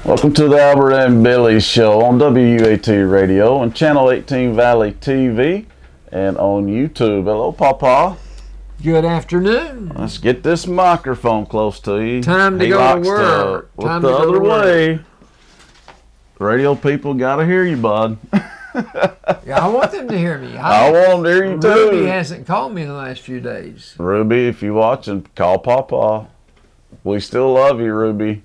Welcome to the Albert and Billy Show on WUAT Radio and Channel 18 Valley TV and on YouTube. Hello, Papa. Good afternoon. Let's get this microphone close to you. Time to go to work. Look the other way. Radio people got to hear you, bud. Yeah, I want them to hear me. I want them to hear you, too. Ruby hasn't called me in the last few days. Ruby, if you're watching, call Papa. We still love you, Ruby.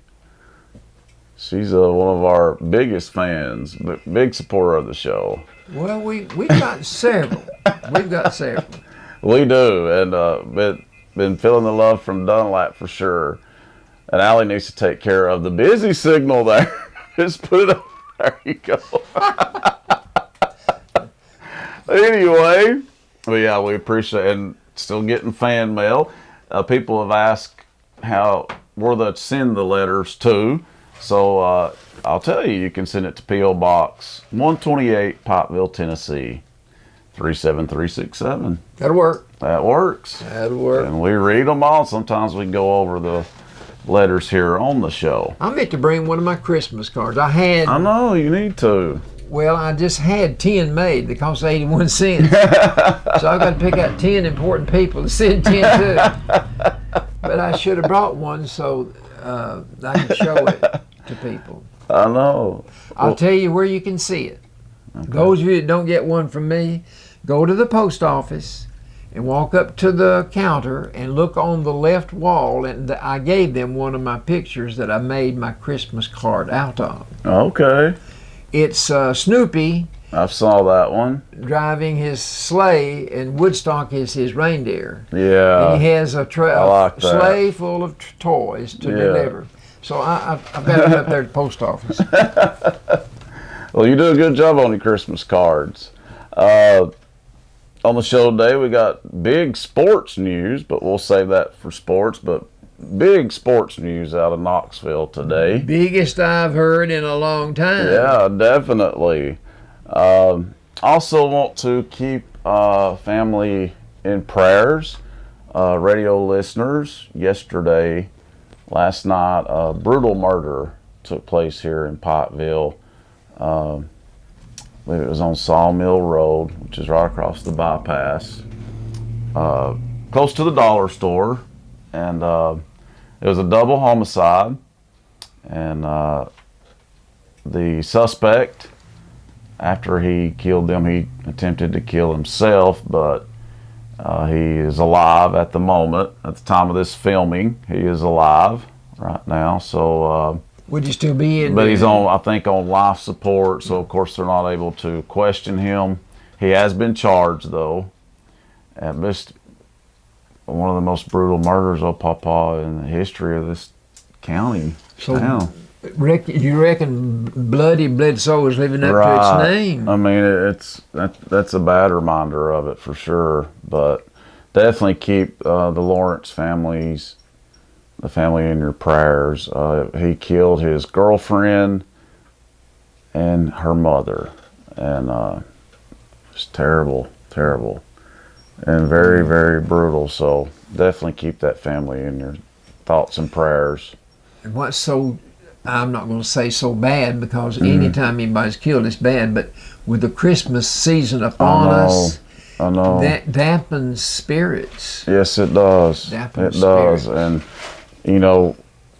She's one of our biggest fans, big supporter of the show. Well, we've got several. We've got several. We do, and been feeling the love from Dunlap for sure. And Allie needs to take care of the busy signal there. Just put it up. There you go. Anyway, but yeah, we appreciate it. And still getting fan mail. People have asked where to send the letters to. So I'll tell you, you can send it to P.O. Box 128, Pikeville, Tennessee, 37367. That'll work. That works. That'll work. And we read them all. Sometimes we go over the letters here on the show. I meant to bring one of my Christmas cards. I know, you need to. Well, I just had 10 made. They cost 81 cents. So I've got to pick out 10 important people to send 10 to. But I should have brought one so I can show it to people. I know. I'll tell you where you can see it. Okay. Those of you that don't get one from me, go to the post office and walk up to the counter and look on the left wall. And I gave them one of my pictures that I made my Christmas card out of. Okay. It's Snoopy. I saw that one. Driving his sleigh, and Woodstock is his reindeer. Yeah. And he has a sleigh full of toys to deliver. So I've got it up there at the post office. Well, you do a good job on your Christmas cards. On the show today, we got big sports news, but we'll save that for sports. But big sports news out of Knoxville today. Biggest I've heard in a long time. Yeah, definitely. Also want to keep family in prayers. Radio listeners, last night, a brutal murder took place here in Pikeville. I believe it was on Sawmill Road, which is right across the bypass, close to the dollar store. And it was a double homicide. And the suspect, after he killed them, he attempted to kill himself, but he is alive at the moment. At the time of this filming, he is alive right now. So would he still be in? But he's I think, on life support. So of course they're not able to question him. He has been charged though. And just one of the most brutal murders of Papa in the history of this county. So you reckon Bloody Bledsoe is living up to its name? I mean, that's a bad reminder of it for sure. But definitely keep the Lawrence the family in your prayers. He killed his girlfriend and her mother, and it's terrible, and very, very brutal. So definitely keep that family in your thoughts and prayers. And what's so, I'm not going to say so bad, because anytime anybody's killed, it's bad. But with the Christmas season upon us, I know that dampens spirits. Yes, it does. Does, and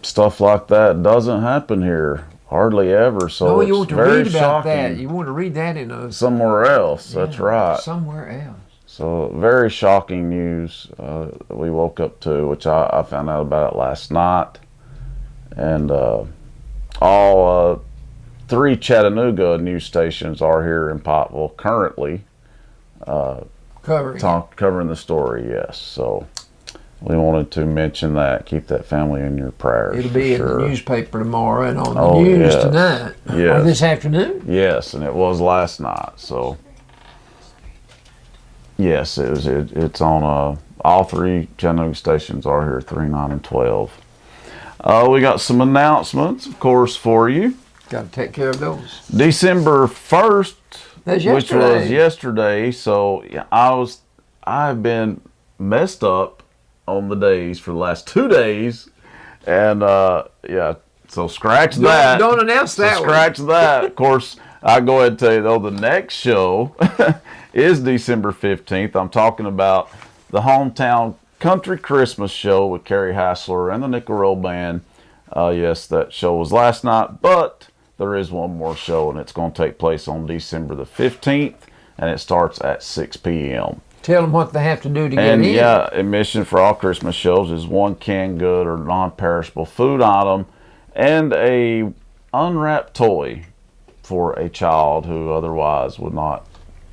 stuff like that doesn't happen here hardly ever. So no, you want to read about shocking. that. You want to read that in somewhere else. Yeah, that's right. Somewhere else. So very shocking news we woke up to, which I found out about it last night. And all 3 Chattanooga news stations are here in Pikeville currently covering the story, yes. So we wanted to mention that. Keep that family in your prayers. It'll be in the newspaper tomorrow and on the news tonight. Yes. Or this afternoon? Yes, and it was last night. So yes, it's on all 3 Chattanooga stations are here, 3, 9, and 12. We got some announcements, of course, for you. Got to take care of those. December 1st, which was yesterday. So I've been messed up on the days for the last 2 days, and So scratch that. Don't announce that. Scratch that. Of course, I'll go ahead and tell you, though, the next show is December 15th. I'm talking about the Hometown Country Christmas Show with Carrie Hassler and the Nickel Roll Band. Yes, that show was last night, but there is one more show, and it's going to take place on December the 15th, and it starts at 6 p.m. Tell them what they have to do to get in. And yeah, admission for all Christmas shows is one canned good or non-perishable food item and a unwrapped toy for a child who otherwise would not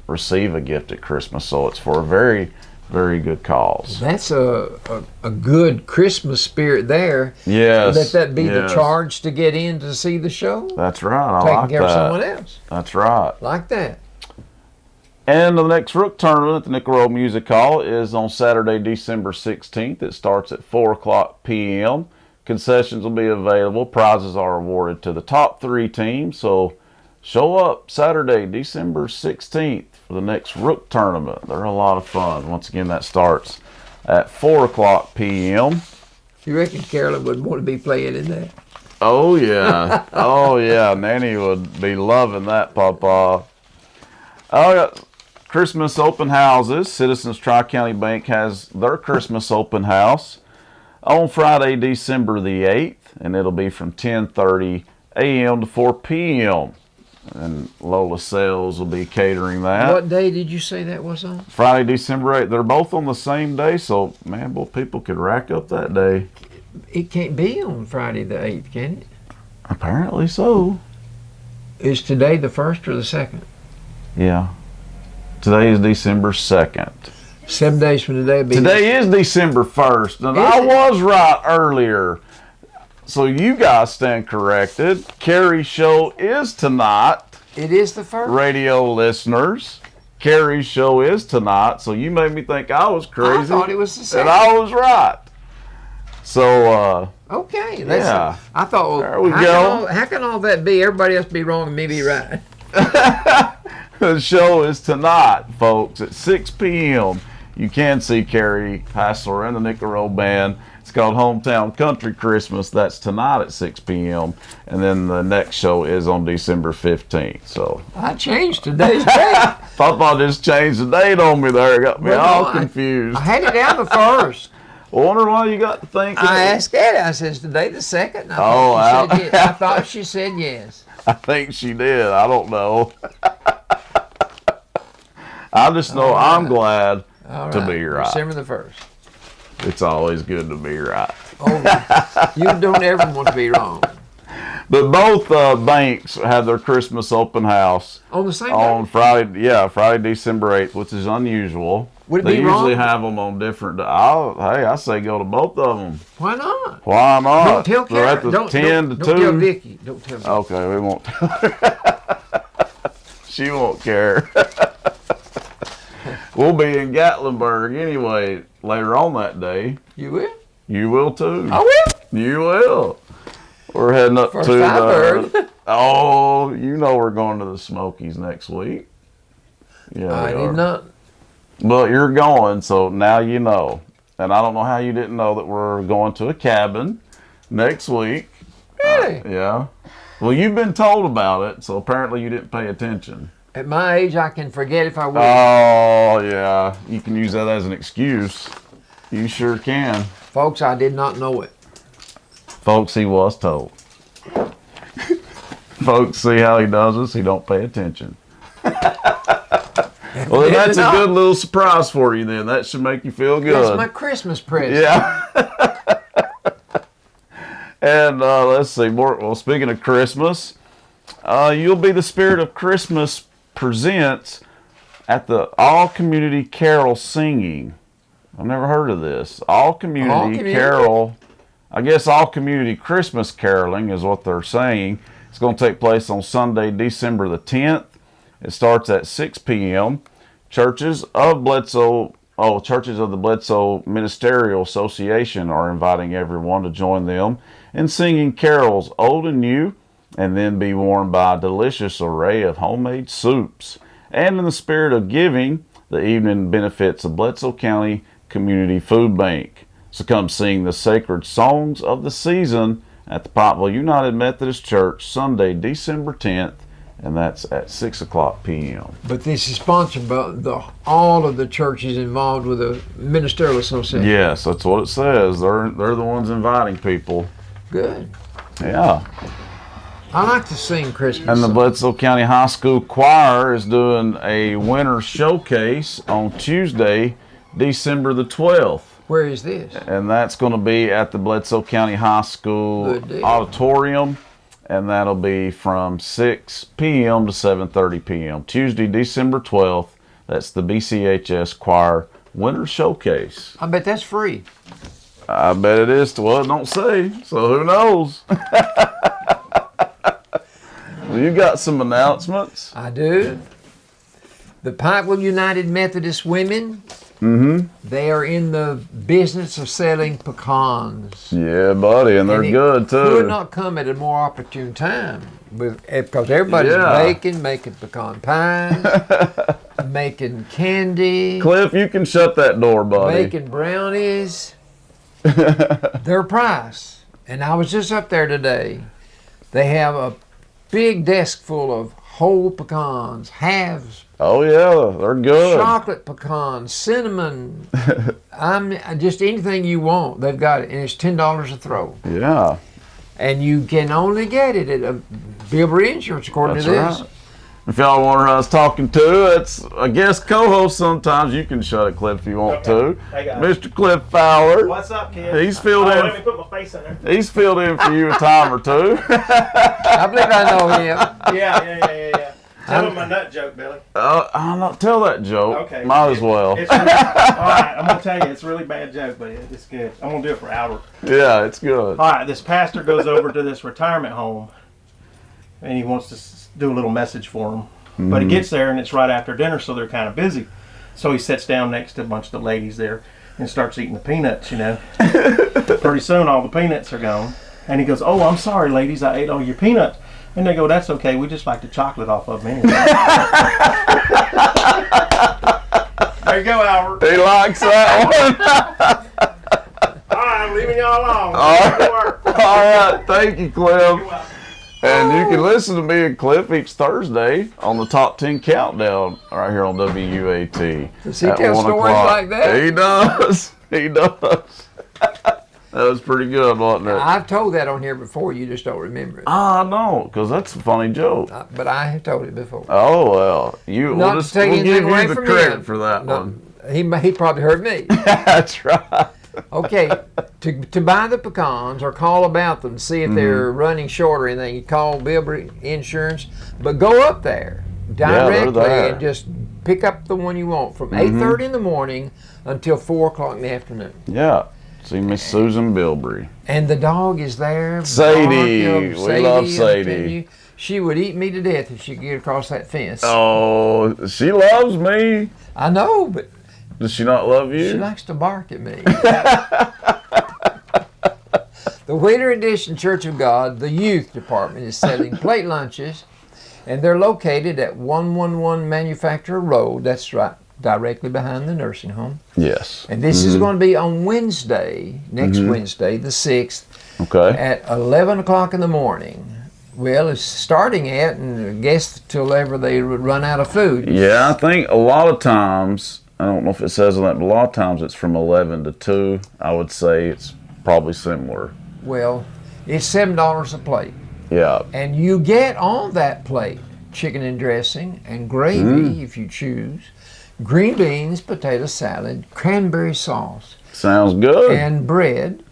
receive a gift at Christmas. So it's for a very, very good cause. That's a good Christmas spirit there. Yes. Let that be the charge to get in to see the show. That's right. Taking care of someone else. That's right. Like that. And the next Rook tournament at the Nickel Roll Music Hall is on Saturday, December 16th. It starts at 4 o'clock p.m. Concessions will be available. Prizes are awarded to the top 3 teams. So show up Saturday, December 16th for the next Rook tournament. They're a lot of fun. Once again, that starts at 4 o'clock p.m. You reckon Carolyn would want to be playing in that? Oh, yeah. Oh, yeah. Nanny would be loving that, Papa. Christmas open houses. Citizens Tri-County Bank has their Christmas open house on Friday, December the 8th, and it'll be from 10:30 a.m. to 4 p.m. And Lola Sales will be catering that. What day did you say that was on? Friday, December 8th. They're both on the same day, so, man, boy, people could rack up that day. It can't be on Friday the 8th, can it? Apparently so. Is today the 1st or the 2nd? Yeah. Today is December 2nd. 7 days from today. Today is December 1st, and I was right earlier. So you guys stand corrected. Carrie's show is tonight. It is the 1st? Radio listeners, Carrie's show is tonight, so you made me think I was crazy. I thought it was the 2nd. And I was right. So, okay. Yeah. I thought, well, there we go. How can all that be? Everybody else be wrong and me be right. The show is tonight, folks, at 6 p.m. You can see Carrie Hassler and the Nickel Roll Band. It's called Hometown Country Christmas. That's tonight at 6 p.m. And then the next show is on December 15th. So I changed today's date. Papa just changed the date on me there. Got me all confused. I had it down the 1st. I wonder why you got to think. I asked Eddie. I said, today the 2nd? I thought she said yes. I think she did. I don't know. I just know I'm glad to be right. December the 1st. It's always good to be right. Oh, you don't ever want to be wrong. But both banks have their Christmas open house on the same on day? Friday. Yeah, Friday, December 8th, which is unusual. Would it they be wrong? usually have them on different. Hey, I say go to both of them. Why not? Why not? Don't tell Karen. They're at the 10 to 2. Don't tell Vicky. Don't tell Vicky. Okay, we won't tell her. She won't care. We'll be in Gatlinburg anyway later on that day. You will? You will too. I will. You will. We're heading up First to I've heard. Oh, you know we're going to the Smokies next week. Yeah, I did not. But you're going, so now you know. And I don't know how you didn't know that we're going to a cabin next week. Really? Yeah. Well, you've been told about it, so apparently you didn't pay attention. At my age, I can forget if I will. Oh, yeah. You can use that as an excuse. You sure can. Folks, I did not know it. Folks, he was told. Folks, see how he does this? He don't pay attention. Well, then that's a good little surprise for you then. That should make you feel good. That's my Christmas present. Yeah. And let's see. Well, speaking of Christmas, You'll Be the Spirit of Christmas presents at the All Community Carol Singing. I've never heard of this. All Community Carol. I guess All Community Christmas Caroling is what they're saying. It's going to take place on Sunday, December the 10th. It starts at 6 p.m. Churches of the Bledsoe Ministerial Association are inviting everyone to join them in singing carols old and new, and then be warmed by a delicious array of homemade soups. And in the spirit of giving, the evening benefits the Bledsoe County Community Food Bank. So come sing the sacred songs of the season at the Pikeville United Methodist Church, Sunday, December 10th, and that's at 6 o'clock p.m. But this is sponsored by all of the churches involved with the Ministerial Association. Yes, that's what it says. They're the ones inviting people. Good. Yeah. I like to sing Christmas And the songs. Bledsoe County High School Choir is doing a winter showcase on Tuesday, December the 12th. Where is this? And that's going to be at the Bledsoe County High School Good deal. Auditorium. And that'll be from 6 p.m. to 7:30 p.m. Tuesday, December 12th. That's the BCHS Choir Winter Showcase. I bet that's free. I bet it is. Well, it don't say, so who knows? You got some announcements? I do. The Pikeville United Methodist Women, they are in the business of selling pecans. Yeah, buddy, and they're And it good too. could not come at a more opportune time because everybody's making pecan pies, making candy, Cliff, you can shut that door, buddy. making brownies. Their price. And I was just up there today. They have a big desk full of whole pecans, halves, Oh yeah, they're good. chocolate pecans, cinnamon. Just anything you want, they've got it, and it's $10 a throw. Yeah, And you can only get it at a Bilberry Insurance, according that's to this. right. If y'all wonder who I was talking to, it's a guest co-host sometimes. You can shut it, Cliff, if you want to. Hey, guys. Mr. Cliff Fowler. What's up, kid? He's filled in. Let me put my face in there. He's filled in for you a time or two. I believe I know him. Yeah. Tell him my nut joke, Billy. I'll not tell that joke. Okay. Might as well. It's really, all right, I'm going to tell you, it's a really bad joke, but it's good. I'm going to do it for Albert. Yeah, it's good. All right, this pastor goes over to this retirement home, and he wants to do a little message for them. But he gets there, and it's right after dinner, so they're kind of busy. So he sits down next to a bunch of the ladies there and starts eating the peanuts, you know. Pretty soon, all the peanuts are gone. And he goes, "Oh, I'm sorry, ladies, I ate all your peanuts." And they go, "That's okay, we just like the chocolate off of them anyway." There you go, Albert. He likes that one. All right, I'm leaving y'all alone. All Go to right. work. All right, thank you, Cliff. You're welcome. And you can listen to me and Cliff each Thursday on the Top 10 Countdown right here on WUAT. Does he at tell 1 stories o'clock. like that? He does. He does. That was pretty good, wasn't it? I've told that on here before, you just don't remember it. I don't, because that's a funny joke. But I have told it before. Oh, well. Not to take we'll anything give away you the from credit him. for that No, one. He probably heard me. That's right. Okay, to buy the pecans or call about them, see if they're running short or anything, you call Bilberry Insurance, but go up there they're directly there. and just pick up the one you want from 8:30 in the morning until 4 o'clock in the afternoon. Yeah. See Miss Susan Bilberry. And the dog is there. Sadie. barking. We love I'm Sadie. telling you, she would eat me to death if she could get across that fence. Oh, she loves me. I know, but Does she not love you? she likes to bark at me. The Wheeler Edition Church of God, the youth department, is selling plate lunches, and they're located at 111 Manufacturer Road. That's right, directly behind the nursing home. Yes. And this is going to be on Wednesday, next Wednesday, the 6th, Okay. at 11 o'clock in the morning. Well, it's starting at, and I guess till ever they run out of food. Yeah, I think a lot of times, I don't know if it says on that, but a lot of times it's from 11 to 2. I would say it's probably similar. Well, it's $7 a plate. Yeah. And you get on that plate chicken and dressing and gravy if you choose, green beans, potato salad, cranberry sauce, Sounds good. and bread.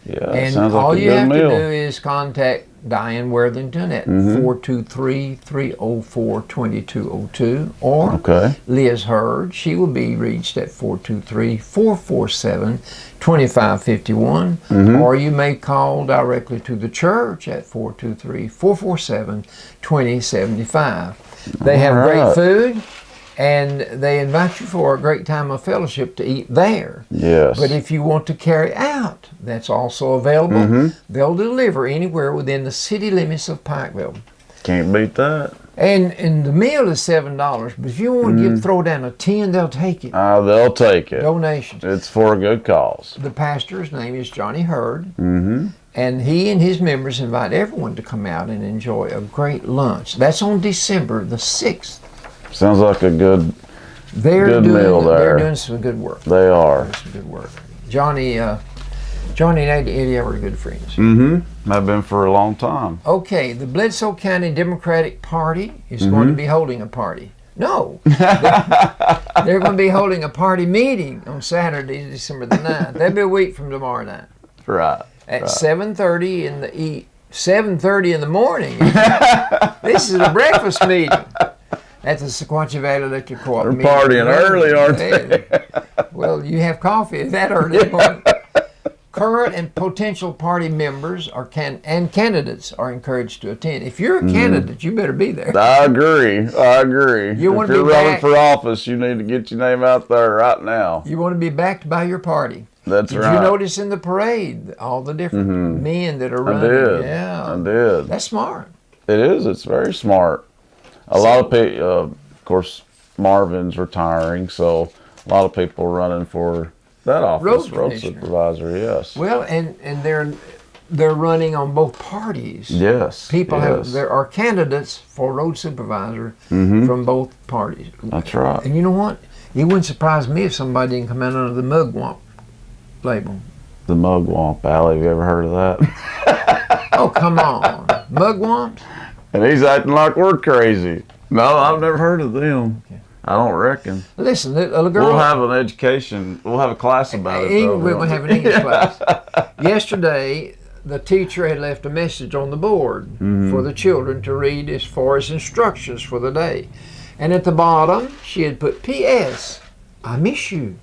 Yeah, And sounds all like a you good have meal. to do is contact Diane Worthington at 423-304-2202 or Okay. Liz Hurd. She will be reached at 423-447-2551 or you may call directly to the church at 423-447-2075. They have All great right. food and they invite you for a great time of fellowship to eat there. Yes. But if you want to carry out, that's also available. They'll deliver anywhere within the city limits of Pikeville. Can't beat that. And the meal is $7, but if you want to throw down a 10, they'll take it. They'll take it. Donations. It's for a good cause. The pastor's name is Johnny Hurd, And he and his members invite everyone to come out and enjoy a great lunch. That's on December the 6th. Sounds like a good They're meal there. They're doing some good work. They are. Some good work. Johnny and Eddie are good friends. Mm-hmm. Have been for a long time. Okay, the Bledsoe County Democratic Party is going to be holding a party. No, they're going to be holding a party meeting on Saturday, December the 9th. That'll be a week from tomorrow night. Right. At 7:30 in the 7:30 in the morning. This is a breakfast meeting at the Sequatchie Valley Electric Co-op. They're partying early, aren't they? Well, you have coffee that early in the morning. Current and potential party members and candidates are encouraged to attend. If you're a candidate, you better be there. I agree. If you're running for office, you need to get your name out there right now. You want to be backed by your party. That's right. Did you notice in the parade all the different men that are running? I did. Yeah, I did. That's smart. It is. It's very smart. A lot of people, of course, Marvin's retiring, so a lot of people running for that office, road supervisor. Yes. Well, and they're running on both parties. Yes. There are candidates for road supervisor from both parties. That's right. And you know what? It wouldn't surprise me if somebody didn't come out under the mugwump label. The mugwump, Allie. Have you ever heard of that? Oh, come on. Mugwumps? And he's acting like we're crazy. No, I've never heard of them. Okay. I don't reckon. Listen, a girl. We'll have an education. We'll have a class about it. We'll have an English class. Yesterday, the teacher had left a message on the board for the children to read as far as instructions for the day. And at the bottom, she had put, P.S. I miss you.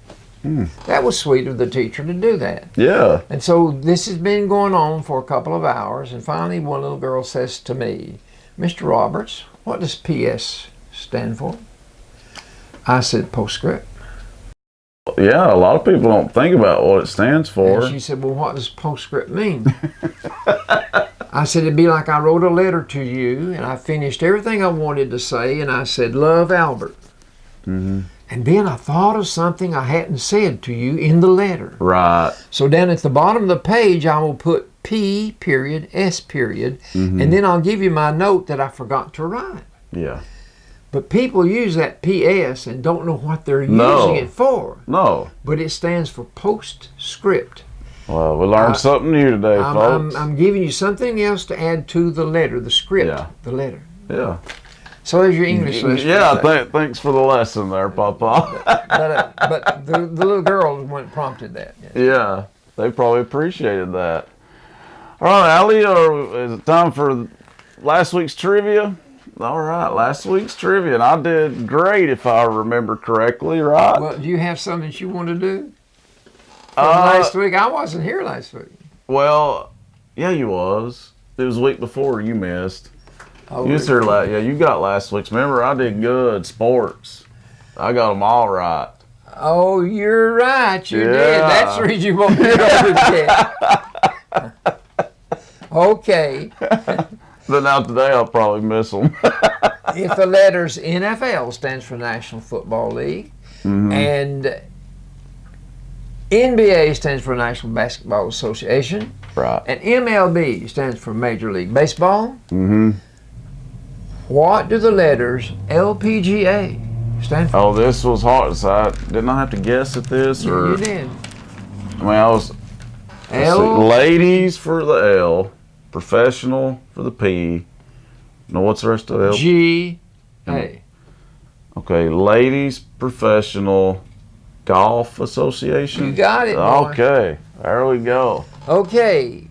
That was sweet of the teacher to do that. Yeah. And so this has been going on for a couple of hours, and finally one little girl says to me, Mr. Roberts, what does P.S. stand for? I said, postscript. Yeah, a lot of people don't think about what it stands for. And she said, well, what does postscript mean? I said, it'd be like I wrote a letter to you, and I finished everything I wanted to say, and I said, love, Albert. And then I thought of something I hadn't said to you in the letter. Right. So down at the bottom of the page, I will put P period, S period, and then I'll give you my note that I forgot to write. Yeah. But people use that PS and don't know what they're using it for. No. But it stands for postscript. Well, we learned something new today, folks. I'm giving you something else to add to the letter, the script, the letter. Yeah. So there's your English lesson. Yeah, thanks for the lesson there, Papa. but the little girl prompted that. Yeah, they probably appreciated that. All right, Allie, is it time for last week's trivia? All right, last week's trivia, and I did great if I remember correctly, right? Well, do you have something that you want to do? Last week, I wasn't here last week. Well, yeah, you was. It was the week before you missed. Oh, you was here you got last week's. Remember, I did good sports. I got them all right. Oh, you're right. You did. That's the reason you won't get over that. Okay. But now today I'll probably miss them. If the letters NFL stands for National Football League, and NBA stands for National Basketball Association, right, and MLB stands for Major League Baseball, what do the letters LPGA stand for? Oh, this was hard. So didn't I have to guess at this? Or You did. I mean, I was ladies for the L, professional for the P. Now, what's the rest of the L? G-A. Okay, ladies professional golf association. You got it, boy. Okay, there we go. Okay,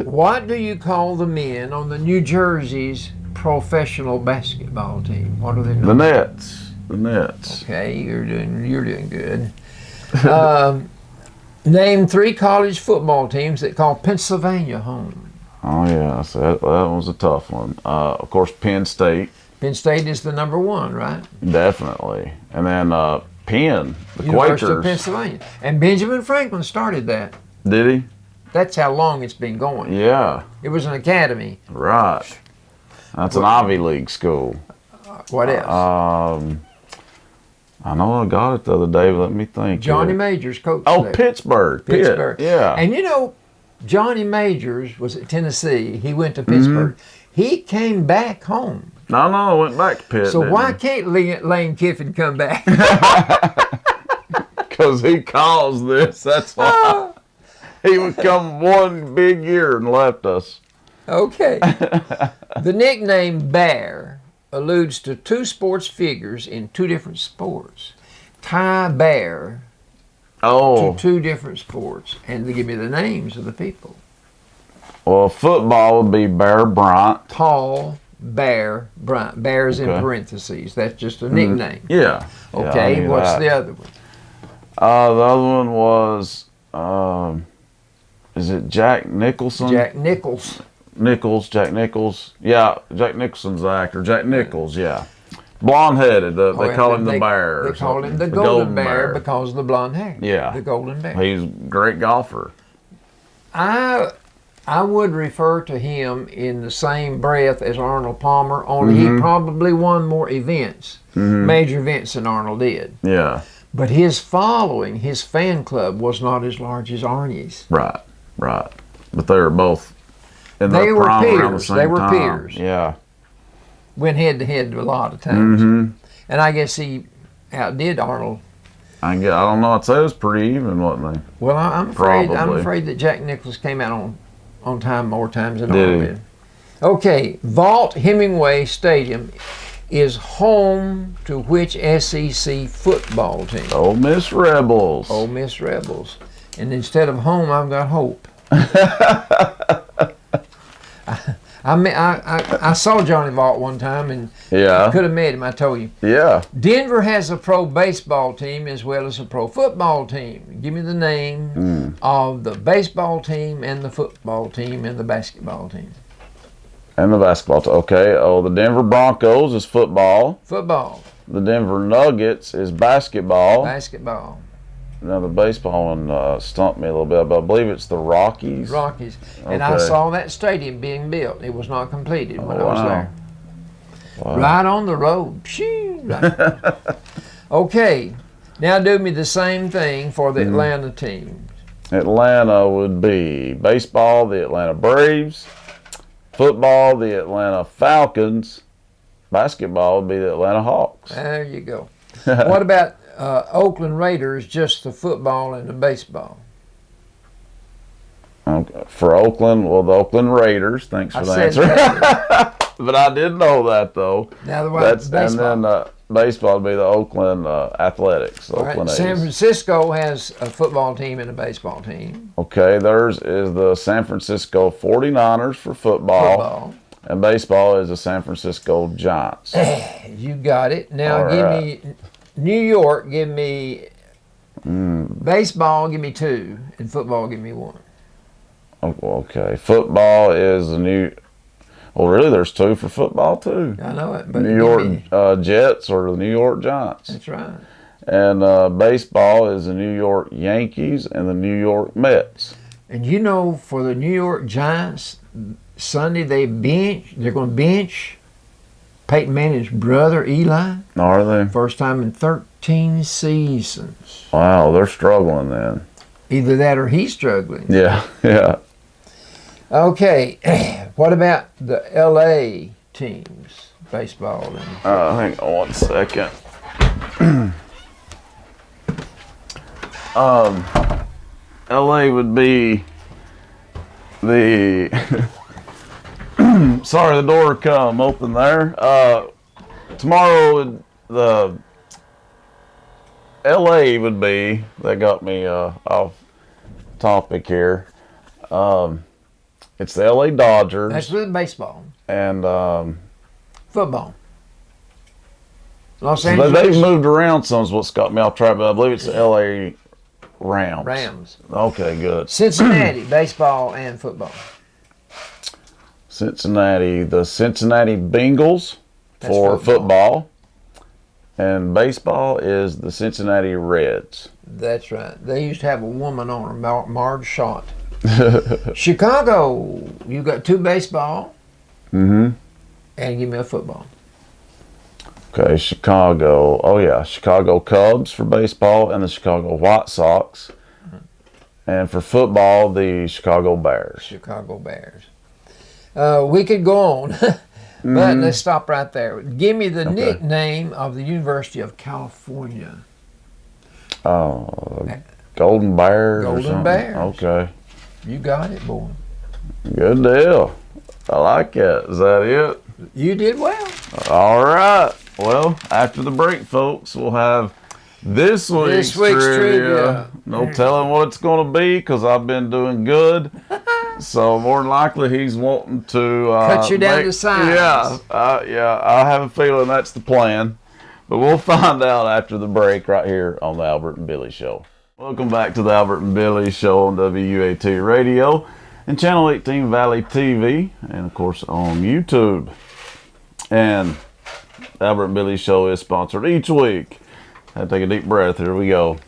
what do you call the men on the New Jersey's professional basketball team? What are they known? The Nets. The Nets. Okay, you're doing good. Name 3 college football teams that call Pennsylvania home. Oh yeah, so that was a tough one. Of course, Penn State. Penn State is the number 1, right? Definitely, and then Penn, the University Quakers. of Pennsylvania, and Benjamin Franklin started that. Did he? That's how long it's been going. Yeah. It was an academy. Right. That's an Ivy League school. What else? I know I got it the other day, but let me think. Johnny Majors coached Oh, there. Pittsburgh. Pittsburgh. Yeah. And you know, Johnny Majors was at Tennessee. He went to Pittsburgh. He came back home. No, I went back to Pitt. So why can't Lane Kiffin come back? Because he caused this. That's why. He would come one big year and left us. Okay. The nickname Bear alludes to two sports figures in two different sports. Tie Bear to two different sports. And they give me the names of the people. Well, football would be Bear Bryant. Paul Bear Bryant. Bear's in parentheses. That's just a nickname. Yeah. Okay, what's the other one? The other one was, is it Jack Nicholson? Jack Nichols. Jack Nichols. Yeah, Jack Nicholson's the actor. Jack Nichols, yeah. Blonde-headed. They call him the Bear. They call him the Golden Bear because of the blonde hair. Yeah. The Golden Bear. He's a great golfer. I would refer to him in the same breath as Arnold Palmer, only he probably won more events, major events than Arnold did. Yeah. But his following, his fan club, was not as large as Arnie's. Right. But they were both in They their were prime around the peers. same They were time. peers. Yeah. Went head to head a lot of times. And I guess he outdid Arnold. I don't know. I'd say it was pretty even, wasn't they? Well, I'm afraid that Jack Nicklaus came out on time more times than Arnold did. Okay, Vaught Hemingway Stadium is home to which SEC football team? Ole Miss Rebels. Ole Miss Rebels. And instead of home, I've got hope. I saw Johnny Vaught one time and could have met him, I told you. Yeah. Denver has a pro baseball team as well as a pro football team. Give me the name of the baseball team and the football team and the basketball team. And the basketball team. Okay. Oh, the Denver Broncos is football. Football. The Denver Nuggets is basketball. Basketball. Now, the baseball one stumped me a little bit, but I believe it's the Rockies. Rockies. And I saw that stadium being built. It was not completed when I was there. Wow. Right on the road. Right. Okay. Now do me the same thing for the Atlanta teams. Atlanta would be baseball, the Atlanta Braves. Football, the Atlanta Falcons. Basketball would be the Atlanta Hawks. There you go. What about Oakland Raiders, just the football and the baseball? For Oakland, well, the Oakland Raiders. Thanks for the answer. But I did know that, though. Now, baseball. And then baseball would be the Oakland Athletics. Oakland San Francisco has a football team and a baseball team. Okay, theirs is the San Francisco 49ers for football. And baseball is the San Francisco Giants. You got it. Now give me New York, give me baseball, give me 2, and football, give me 1. Okay, football is the new. Well, really, there's 2 for football too. I know it, but New York Jets or the New York Giants. That's right. And baseball is the New York Yankees and the New York Mets. And you know, for the New York Giants, Sunday they're going to bench Peyton Manning's brother, Eli. Are they? First time in 13 seasons. Wow, they're struggling then. Either that or he's struggling. Yeah. Okay, what about the LA teams, baseball? Hang on 1 second. LA would be the sorry, the door come open there. Tomorrow the LA would be, that got me off topic here. It's the LA Dodgers. That's with baseball. And football. Los Angeles. They've moved around some is what's got me off track, but I believe it's the LA Rams. Rams. Okay, good. Cincinnati, baseball and football. Cincinnati, the Cincinnati Bengals for football. And baseball is the Cincinnati Reds. That's right. They used to have a woman on her, Marge Schott. Chicago, you got 2 baseball. And give me a football. Okay, Chicago. Oh, yeah. Chicago Cubs for baseball and the Chicago White Sox. And for football, the Chicago Bears. Chicago Bears. We could go on, but let's stop right there. Give me the nickname of the University of California. Golden Bears. Golden Bears. Okay. You got it, boy. Good deal. I like it. Is that it? You did well. All right. Well, after the break, folks, we'll have this week's trivia. No telling what it's going to be because I've been doing good. So more than likely he's wanting to cut you down to size. Yeah, I have a feeling that's the plan. But we'll find out after the break right here on the Albert and Billy Show. Welcome back to the Albert and Billy Show on WUAT Radio and Channel 18 Valley TV, and of course on YouTube. And the Albert and Billy Show is sponsored each week. I take a deep breath. Here we go.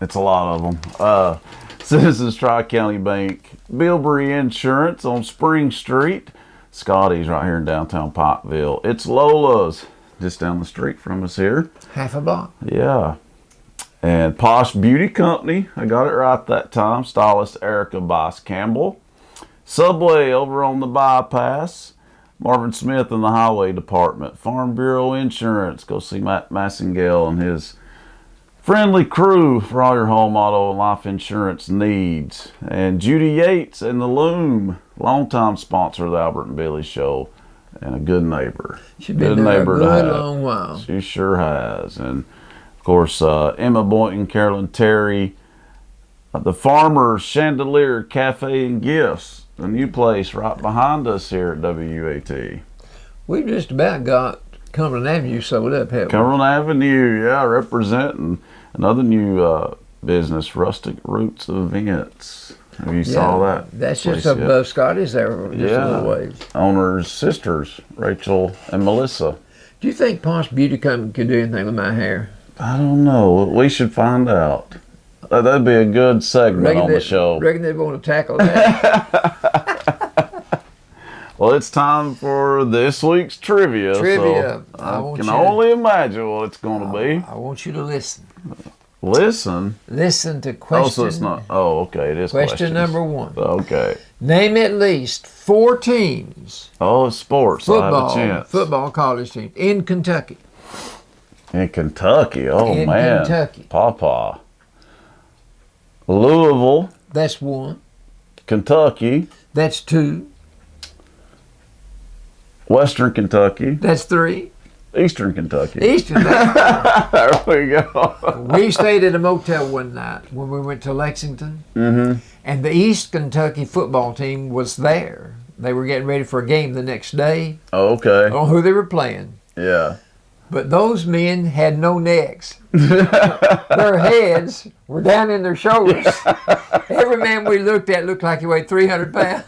It's a lot of them. Citizens Tri-County Bank, Bilberry Insurance on Spring Street, Scotty's right here in downtown Pikeville. It's Lola's just down the street from us here. Half a block. Yeah. And Posh Beauty Company, I got it right that time. Stylist Erica Boss Campbell. Subway over on the bypass. Marvin Smith in the Highway Department. Farm Bureau Insurance. Go see Matt Massengale and his friendly crew for all your home, auto, and life insurance needs. And Judy Yates and the Loom, longtime sponsor of the Albert and Billy Show, and a good neighbor. She's been there a good long while. She sure has. And of course, Emma Boynton, Carolyn Terry, the Farmer's Chandelier Cafe and Gifts, the new place right behind us here at WUAT. We've just about got Cumberland Avenue sold up, haven't we? Cumberland Avenue, yeah, representing another new business, Rustic Roots Events. Have you saw that? That's just above Scotty's there, just a little ways. Owner's sisters, Rachel and Melissa. Do you think Posh Beauty Company could do anything with my hair? I don't know. We should find out. That'd be a good segment on the show. Reckon they'd want to tackle that? Well, it's time for this week's trivia. So I can only imagine what it's going to be. I want you to listen. Listen? Listen to question. Oh, so it's not. Oh, okay. It is question number 1. Okay. Name at least 4 teams. Oh, it's sports. Football. I have a chance. Football college teams in Kentucky. In Kentucky. Oh, in man. Kentucky. Pawpaw. Louisville. That's 1. Kentucky. That's 2. Western Kentucky. That's 3. Eastern Kentucky. Eastern. There we go. We stayed at a motel one night when we went to Lexington, and the East Kentucky football team was there. They were getting ready for a game the next day. Oh, okay. I don't know who they were playing. Yeah. But those men had no necks. Their heads were down in their shoulders. Every man we looked at looked like he weighed 300 pounds.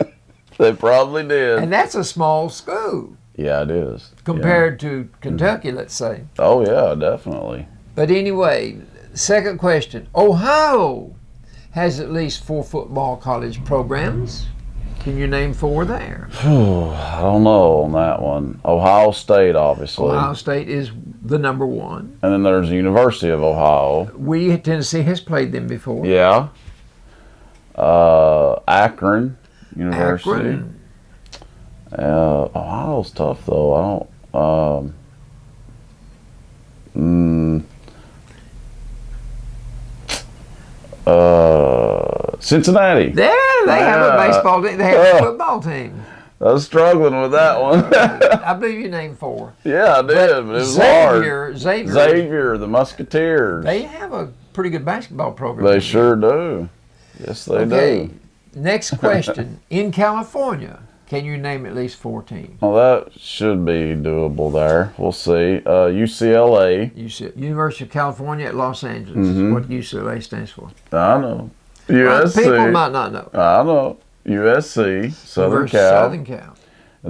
They probably did. And that's a small school. Yeah, it is. Compared to Kentucky, let's say. Oh, yeah, definitely. But anyway, second question. Ohio has at least 4 football college programs. Can you name 4 there? I don't know on that one. Ohio State, obviously. Ohio State is the number 1. And then there's the University of Ohio. Tennessee has played them before. Yeah. Akron University. Akron. Ohio's tough though. I don't. Cincinnati. There, they have a baseball team. They have a football team. I was struggling with that one. I believe you named 4. Yeah, I did, but it was Xavier, hard. Xavier, the Musketeers. They have a pretty good basketball program. They sure do. Yes, they do. Next question. In California, can you name at least 4 teams? Well, that should be doable there. We'll see. UCLA. University of California at Los Angeles. What UCLA stands for. I know. USC. People might not know. I know. USC, Southern Cal. And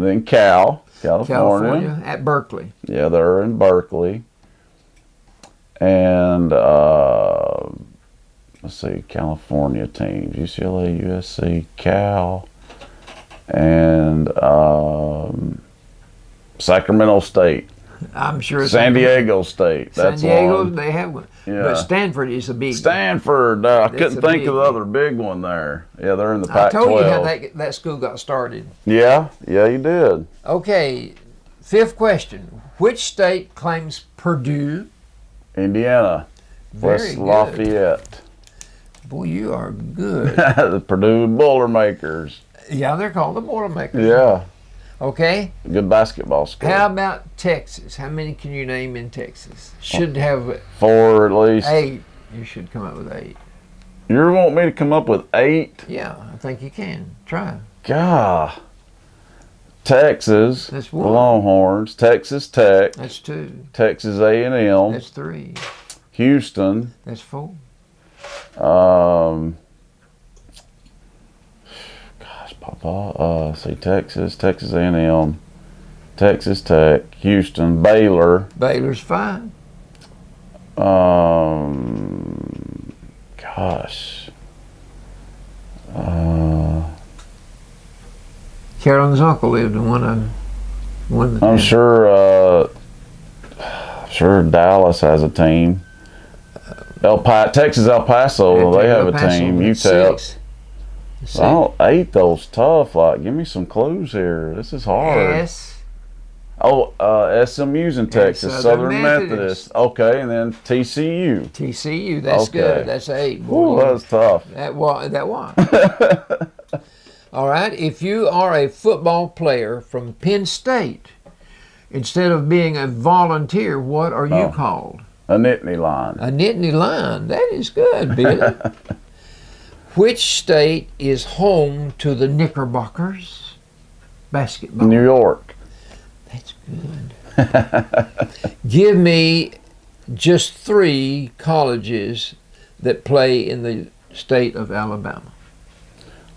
then California. At Berkeley. Yeah, they're in Berkeley. And let's see, California teams. UCLA, USC, Cal, and Sacramento State. I'm sure. San Diego State. That's San Diego, one. they have one. Yeah. But Stanford is a big. Stanford. I That's couldn't a think big of the one. other big one there. Yeah, they're in the I Pac-12. told you how that school got started. Yeah, you did. Okay, fifth question. Which state claims Purdue? Indiana. Very West good. Lafayette. Boy, you are good. The Purdue Boilermakers. Yeah, they're called the Boilermakers. Yeah, Okay. good basketball school. How about Texas? How many can you name in Texas? Should have 4 at least. 8. You should come up with 8. You want me to come up with 8? Yeah, I think you can. Try. God. Texas, That's the 1. Longhorns, Texas Tech, That's 2. Texas A&M, That's 3. Houston, That's 4. gosh, Papa, see, Texas A&M, Texas Tech, Houston, Baylor, Baylor's 5. gosh, Carolyn's uncle lived in one of the I'm towns. sure Dallas has a team. Texas El Paso, they have a team. UTEP. 6. I don't 8 those tough. Like, give me some clues here. This is hard. S. Oh, SMU's in Texas, Southern Southern Methodist. Methodist. Okay, and then TCU. TCU. That's Okay. good. That's 8. Ooh, Boy, that was tough. that was. All right. If you are a football player from Penn State, instead of being a volunteer, what are you called? A Nittany line. A Nittany Lion. That is good, Billy. Which state is home to the Knickerbockers? Basketball. New York. That's good. Give me just 3 colleges that play in the state of Alabama.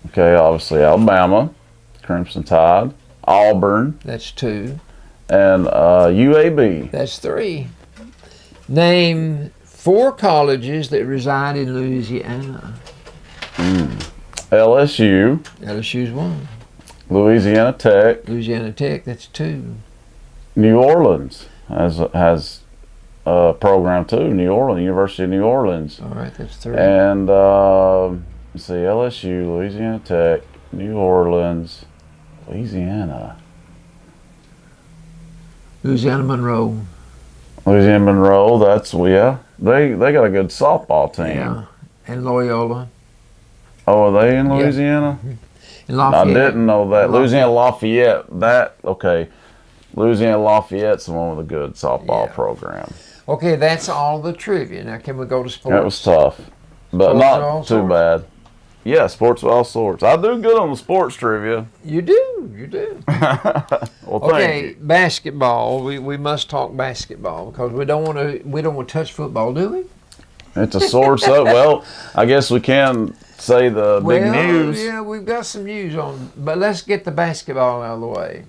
Okay, obviously Alabama, Crimson Tide, Auburn, That's 2. and UAB. That's 3. Name 4 colleges that reside in Louisiana. LSU, LSU's 1. Louisiana Tech, Louisiana Tech, that's 2. New Orleans has a program too. New Orleans, University of New Orleans. All right, that's 3. And let's see, LSU, Louisiana Tech, New Orleans, Louisiana. Louisiana Monroe. Louisiana Monroe, that's, yeah, they got a good softball team. Yeah. And Loyola. Oh, are they in Louisiana? And Lafayette. I didn't know that. Louisiana Lafayette, okay. Louisiana Lafayette's the one with a good softball program. Okay, that's all the trivia. Now, can we go to sports? That was tough, but Sports of all not too sorts? bad. Yeah, sports of all sorts. I do good on the sports trivia. You do. You do. Well, thank Okay, you. basketball. We must talk basketball because we don't want to touch football, do we? It's a sore subject. Well, I guess we can say the big news. Yeah, we've got some news on, but let's get the basketball out of the way.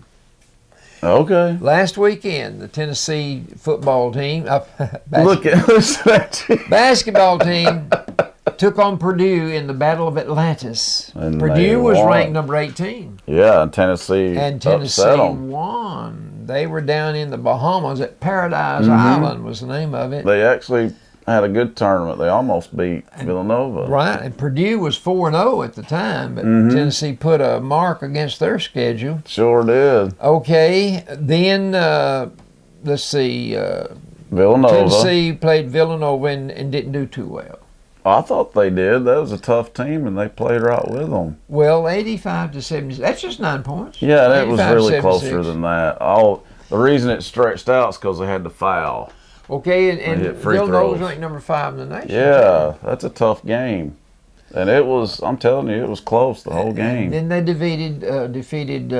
Okay. Last weekend, the Tennessee football team, Look at that. basketball team, took on Purdue in the Battle of Atlantis. And they Purdue was won. ranked number 18. Yeah, and Tennessee Tennessee upset 'em. won. They were down in the Bahamas at Paradise Mm-hmm. Island was the name of it. They actually had a good tournament. They almost beat Villanova. Right, and Purdue was 4-0 at the time, but Mm-hmm. Tennessee put a mark against their schedule. Sure did. Okay, then let's see. Villanova. Tennessee played Villanova and didn't do too well. I thought they did. That was a tough team, and they played right with them. Well, 85-76. That's just 9 points. Yeah, and it was really 85-76. closer than that. The reason it stretched out is because they had to foul. Okay, and hit free Villanova was throws. ranked number 5 in the nation. Yeah, that's a tough game. And it was, I'm telling you, it was close the whole And game. then they defeated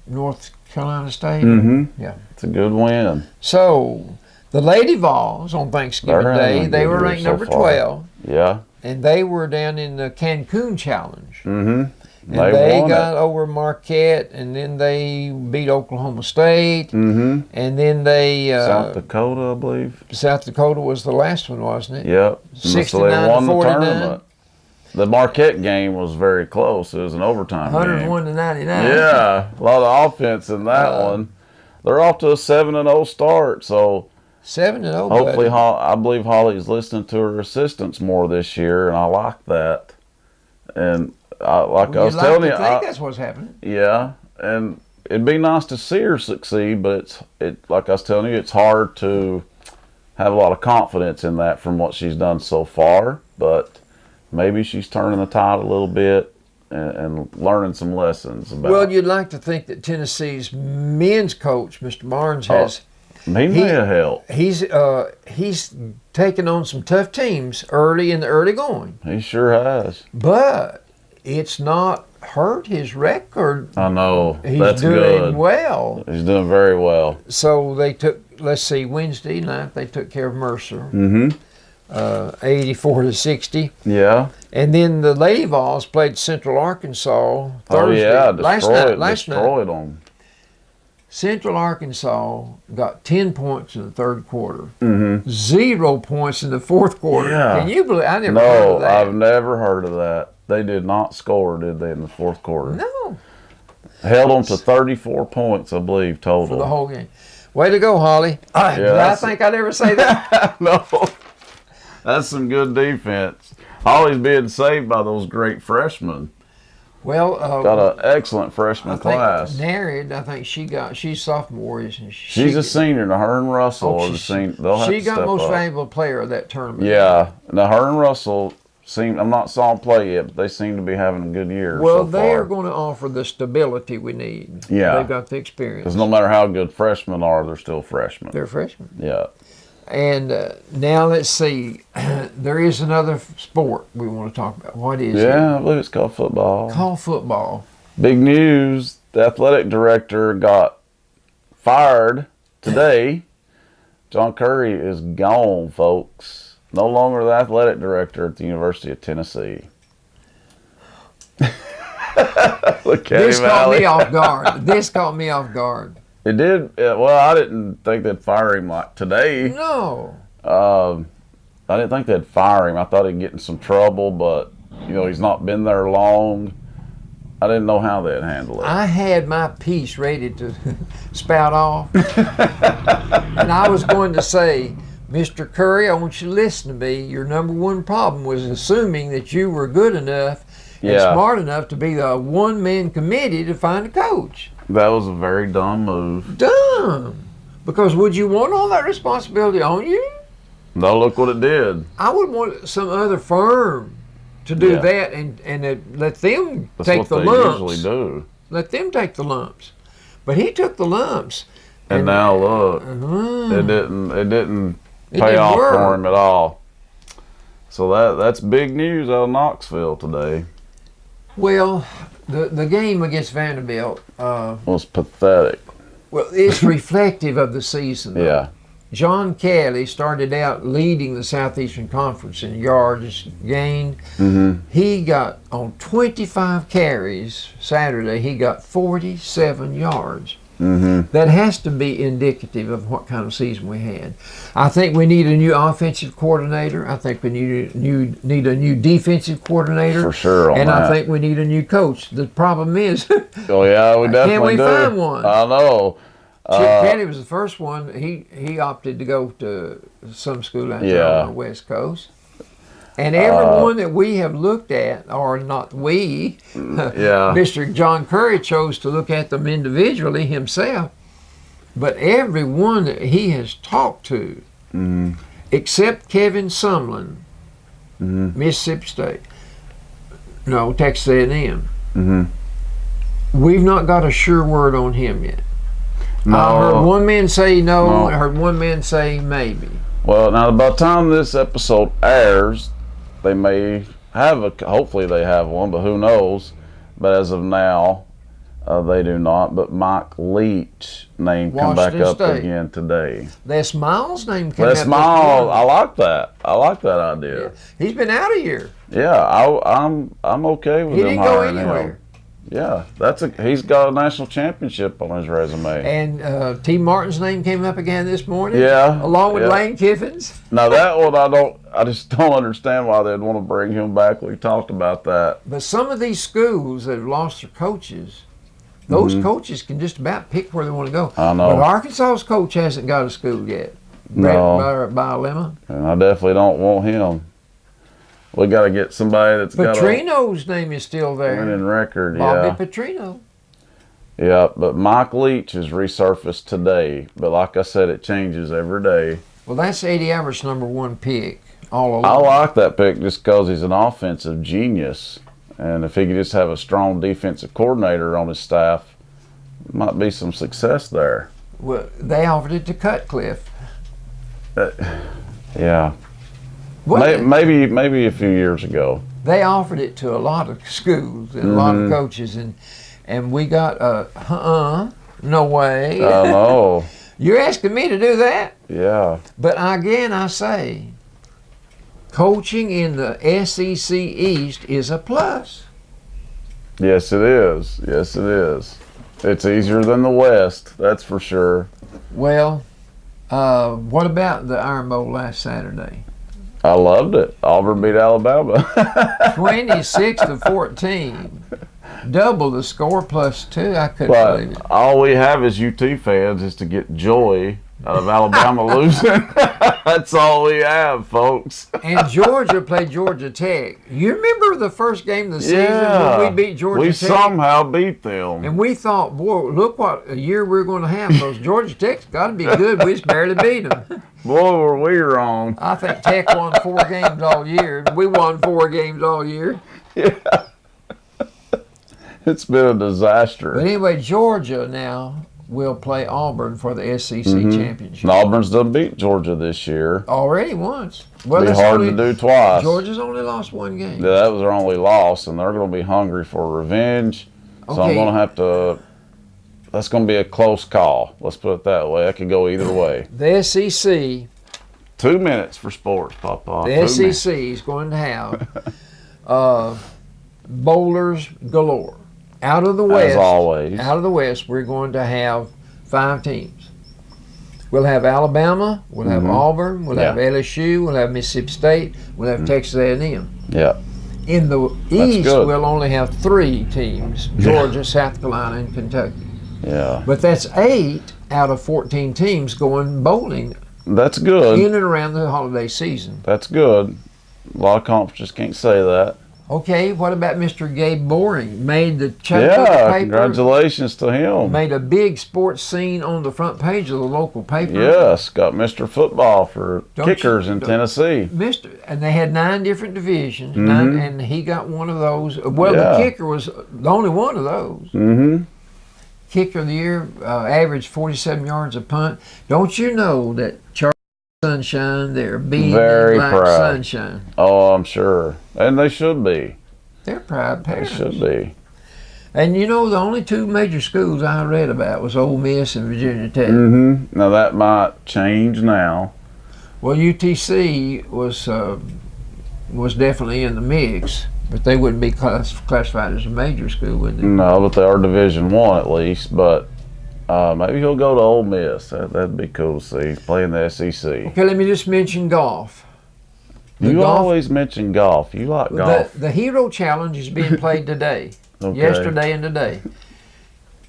North Carolina State. Mm-hmm. Yeah. It's a good win. So the Lady Vols on Thanksgiving They're Day, having a they good were year ranked so number far. 12, Yeah. and they were down in the Cancun Challenge. Mm-hmm. And they won got it. over Marquette, and then they beat Oklahoma State, Mm-hmm. and then they South Dakota, I believe. South Dakota was the last one, wasn't it? Yep. 69 So they won to the 49. tournament. The Marquette game was very close. It was an overtime 101 game. to 99. Yeah, a lot of offense in that one. They're off to a 7-0 start, so 7-0. Hopefully, buddy. I believe Holly's listening to her assistants more this year, and I like that. And I was telling you, I think that's what's happening. yeah, and it'd be nice to see her succeed, but like I was telling you, it's hard to have a lot of confidence in that from what she's done so far. But maybe she's turning the tide a little bit and learning some lessons about. Well, you'd like to think that Tennessee's men's coach, Mr. Barnes, has. He may have helped. He's taken on some tough teams early in the early going, He sure has. but it's not hurt his record. I know. He's That's doing good. well. He's doing very well. So they took, let's see, Wednesday night they took care of Mercer, Mm-hmm. 84-60, Yeah. and then the Lady Vols played Central Arkansas Thursday. Oh yeah. last night. Destroyed them. Central Arkansas got 10 points in the third quarter, Mm-hmm. 0 points in the fourth quarter. Yeah. Can you believe? I never heard No, of that. I've never heard of that. They did not score, did they, in the fourth quarter? No, Held them to 34 points, I believe, total. for the whole game. Way to go, Holly. Did I that's- think I'd ever say that? No. That's some good defense. Holly's being saved by those great freshmen. Well, Got an excellent freshman I think class. Narid, I think she's sophomore, isn't she? She's a senior. Now, her and Russell are the senior. They'll have She to got step most up. valuable player of that tournament. Yeah. Now, her and Russell seem, I'm not saw them play yet, but they seem to be having a good year Well, so they far. are going to offer the stability we need. Yeah. They've got the experience. Because no matter how good freshmen are, they're still freshmen. They're freshmen. Yeah. And now let's see. There is another sport we want to talk about. What is it? Yeah, I believe it's called football. Call football. Big news. The athletic director got fired today. John Curry is gone, folks. No longer the athletic director at the University of Tennessee. Look at This him, caught Allie. me off guard. This caught me off guard. It did. Well, I didn't think they'd fire him like today. No. I didn't think they'd fire him. I thought he'd get in some trouble, but he's not been there long. I didn't know how they'd handle it. I had my piece ready to spout off. And I was going to say, Mr. Curry, I want you to listen to me. Your number one problem was assuming that you were good enough and Yeah. smart enough to be the one-man committee to find a coach. That was a very dumb move. Dumb. Because would you want all that responsibility on you? No, look what it did. I would want some other firm to do Yeah. that and let them That's take what the they lumps. usually do. Let them take the lumps. But he took the lumps. And now look, Uh, it didn't It pay didn't off work. for him at all. So that's big news out of Knoxville today. Well, the game against Vanderbilt, Was pathetic. well, it's reflective of the season. though. Yeah. John Kelly started out leading the Southeastern Conference in yards gained. Mm-hmm. He got on 25 carries Saturday. He got 47 yards. Mm-hmm. That has to be indicative of what kind of season we had. I think we need a new offensive coordinator. I think we need a new defensive coordinator. For sure on And that. I think we need a new coach. The problem is, Oh yeah, we definitely Can we do. find one? I know. Chip Kelly was the first one. He opted to go to some school out there Yeah. on the West Coast. And everyone that we have looked at, or not we, Yeah. Mr. John Curry chose to look at them individually himself. But everyone that he has talked to, Mm-hmm. except Kevin Sumlin, Mm-hmm. Mississippi State, no, Texas A&M, Mm-hmm. we've not got a sure word on him yet. No. I heard one man say no, No. I heard one man say maybe. Well, now by the time this episode airs, they may have hopefully they have one, but who knows? But as of now, they do not. But Mike Leach name come back Washington up State. again today. Les Miles' name came Les out. Miles, I like that. I like that idea. He's been out a year. Yeah, I'm okay with He him didn't go hiring anywhere. him. Yeah, he's got a national championship on his resume. And T. Martin's name came up again this morning. Yeah, Along with yeah. Lane Kiffin's. Now that one I just don't understand why they'd want to bring him back. We talked about that. But some of these schools that have lost their coaches, those coaches can just about pick where they want to go. Mm-hmm. I know. But Arkansas's coach hasn't got a school yet. No. By a lemon. And I definitely don't want him. We got to get somebody that's got Petrino's name is still a there. winning record. Bobby Petrino. Yeah, but Mike Leach has resurfaced today. But like I said, it changes every day. Well, that's Eddie Albert's #1 pick all along. I like that pick just because he's an offensive genius. And if he could just have a strong defensive coordinator on his staff, might be some success there. Well, they offered it to Cutcliffe. Yeah. Well, Maybe a few years ago. they offered it to a lot of schools and a lot of coaches, and we got no way. I know. You're asking me to do that? Yeah. But again, I say, coaching in the SEC East is a plus. Yes, it is. Yes, it is. It's easier than the West, that's for sure. Well, what about the Iron Bowl last Saturday? I loved it. Auburn beat Alabama. 26-14. Double the score +2. I couldn't believe it. All we have as UT fans is to get joy out of Alabama losing. That's all we have, folks. And Georgia played Georgia Tech. You remember the first game of the season when we beat Georgia Tech? We somehow beat them. And we thought, boy, look what a year we're going to have. Those Georgia Tech's got to be good. We just barely beat them. Boy, were we wrong. I think Tech won 4 games all year. We won 4 games all year. Yeah. It's been a disaster. But anyway, Georgia now will play Auburn for the SEC championship. And Auburn's done beat Georgia this year. Already once. Well, Be hard to do twice. Georgia's only lost 1 game. Yeah, that was their only loss, and they're going to be hungry for revenge. So I'm going to have to. That's going to be a close call. Let's put it that way. It could go either way. The SEC. 2 minutes for sports, Papa. The SEC is going to have bowlers galore. Out of the West, as always. Out of the West, we're going to have 5 teams. We'll have Alabama, we'll have Auburn, we'll have LSU, we'll have Mississippi State, we'll have Texas A&M. Yeah. In the East, we'll only have 3 teams: Georgia, South Carolina, and Kentucky. Yeah. But that's 8 out of 14 teams going bowling. That's good. In and around the holiday season. That's good. A lot of conferences can't say that. Okay, what about Mr. Gabe Boring? Made the Chattahoochee paper. Congratulations to him. Made a big sports scene on the front page of the local paper. Yes, got Mr. Football for kickers in Tennessee. And they had 9 different divisions, and he got one of those. Well, the kicker was the only one of those. Kicker of the year, averaged 47 yards a punt. Don't you know that Charlie Sunshine, they're being very like proud. Sunshine. Oh, I'm sure. And they should be. They're proud parents. They should be. And you know, the only 2 major schools I read about was Ole Miss and Virginia Tech. Now that might change now. Well, UTC was definitely in the mix, but they wouldn't be classified as a major school, would they? No, but they are Division I at least. But maybe he'll go to Ole Miss. That'd be cool to see. He's playing the SEC. Okay, let me just mention golf. You always mention golf. You like golf. The Hero Challenge is being played today. Yesterday and today.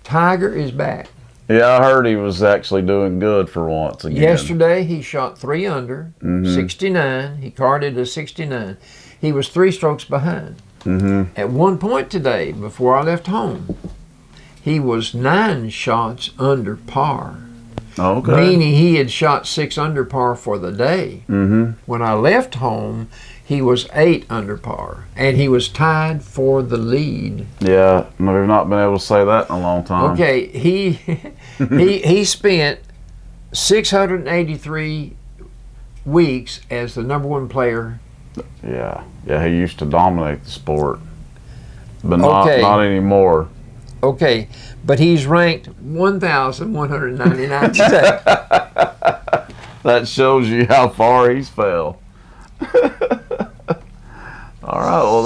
Tiger is back. Yeah, I heard he was actually doing good for once again. Yesterday he shot 3 under, 69. He carded a 69. He was 3 strokes behind. At one point today, before I left home, he was 9 shots under par. Okay. Meaning he had shot 6 under par for the day. When I left home, he was 8 under par, and he was tied for the lead. Yeah, we've not been able to say that in a long time. Okay, he spent 683 weeks as the #1 player. Yeah, he used to dominate the sport, but not anymore. Okay, but he's ranked 1,199 today. That shows you how far he's fell. All right, well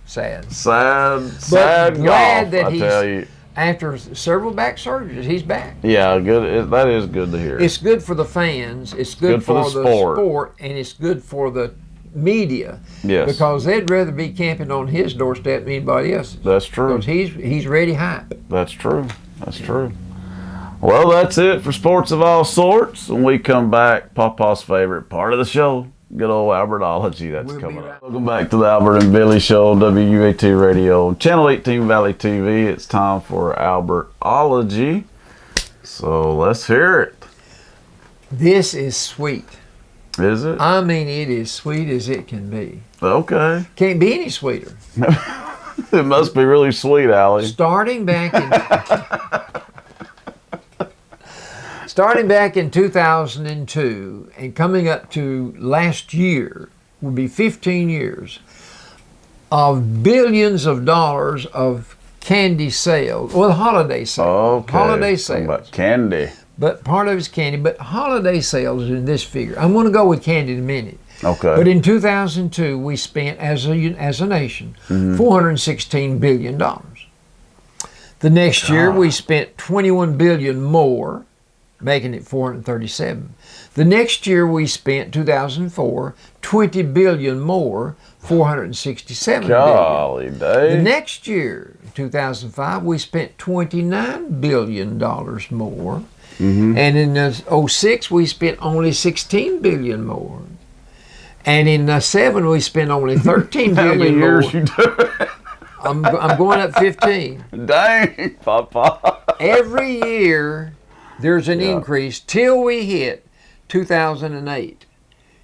sad But glad golf, that I tell you. After several back surgeries, he's back. Yeah, good. That is good to hear. It's good for the fans. It's good for the sport, and it's good for the media. Yes. Because they'd rather be camping on his doorstep than anybody else's. That's true. Because he's ready hype. That's true. That's true. Well, that's it for sports of all sorts. When we come back, Papa's favorite part of the show, good old Albertology. That's We'll coming be up. right- Welcome back to the Albert and Billy Show, WUAT Radio, Channel 18 Valley TV. It's time for Albertology. So let's hear it. This is sweet. Is it? I mean, it is sweet as it can be. Okay. Can't be any sweeter. It must be really sweet, Allie. Starting back in 2002 and coming up to last year will be 15 years of billions of dollars of candy sales, well, holiday sales. Okay. Holiday Talking sales. about candy. But part of it's candy, but holiday sales in this figure. I'm going to go with candy in a minute. Okay. But in 2002, we spent, as a nation, $416 billion. The next year, we spent $21 billion more, making it 437. The next year, we spent, 2004, $20 billion more, 467 billion. Golly day. The next year, 2005, we spent $29 billion more. And in 06, we spent only $16 billion more. And in 07, we spent only $13 How many billion years more. you doing? I'm going up 15. Dang, Papa. Every year, there's an increase till we hit 2008.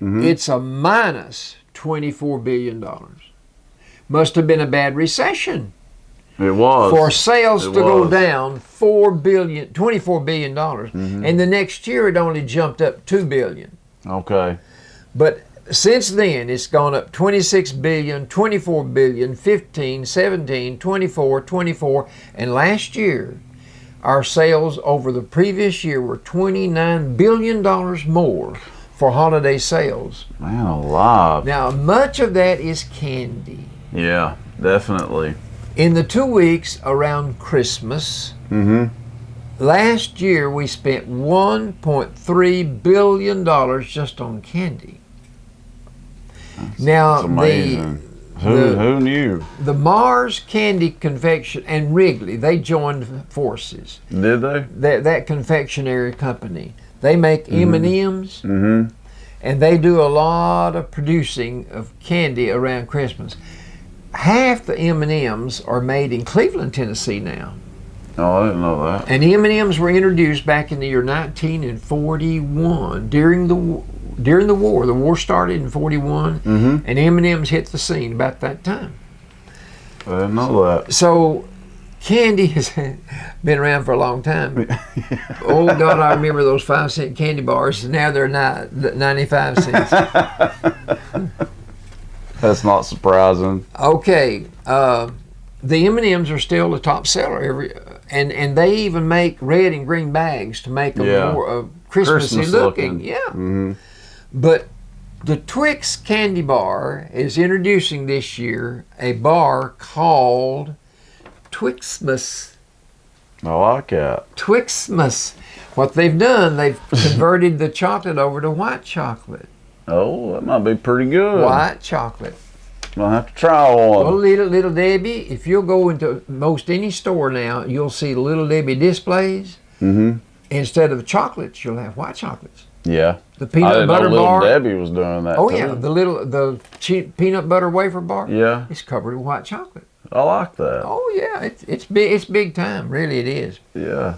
It's a minus $24 billion. Must have been a bad recession It was. for sales It to go was. down $24 billion. And the next year, it only jumped up $2 billion. Okay. But since then, it's gone up 26 billion, 24 billion, 15, 17, 24, 24, and last year, our sales over the previous year were $29 billion more for holiday sales. Man alive. Now, much of that is candy. Yeah, definitely. In the 2 weeks around Christmas, last year we spent $1.3 billion just on candy. Now, It's amazing. Who knew? the Mars Candy Confection and Wrigley, they joined forces. Did they? That confectionery company, they make M&Ms, Mm-hmm. and they do a lot of producing of candy around Christmas. Half the M&Ms are made in Cleveland, Tennessee now. Oh, I didn't know that. And M&Ms were introduced back in the year 1941 during the war. The war started in 41, and M&Ms hit the scene about that time. I didn't know that. So candy has been around for a long time. Oh, God, I remember those 5-cent candy bars. Now they're 95 cents. That's not surprising. Okay, the M&Ms are still the top seller. And they even make red and green bags to make them more Christmassy Christmas looking. looking. Yeah. But the Twix candy bar is introducing this year a bar called Twixmas. I like that. Twixmas. What they've done, they've converted the chocolate over to white chocolate. Oh, that might be pretty good. White chocolate. I'll have to try one. Well, little Debbie, if you'll go into most any store now, you'll see Little Debbie displays. Instead of chocolates, you'll have white chocolates. Yeah. The I peanut didn't butter know Little bar. Debbie was doing that. Oh too. yeah, the cheap peanut butter wafer bar. Yeah. It's covered with white chocolate. I like that. Oh yeah, it's big time. Really, it is. Yeah.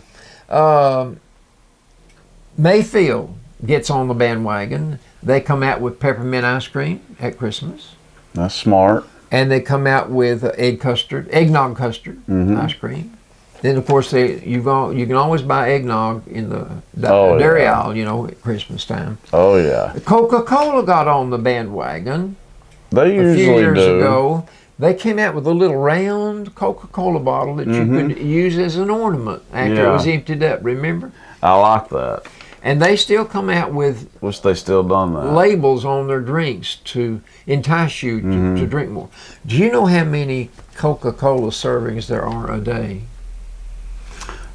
Mayfield gets on the bandwagon. They come out with peppermint ice cream at Christmas, That's smart. and they come out with eggnog custard ice cream. Then of course you can always buy eggnog in the dairy yeah. aisle, at Christmas time. Oh, yeah. Coca-Cola got on the bandwagon They a usually few years do. ago. They came out with a little round Coca-Cola bottle that you could use as an ornament after it was emptied up, remember? I like that. And they still come out with Wish they still done that. labels on their drinks to entice you to drink more. Do you know how many Coca-Cola servings there are a day?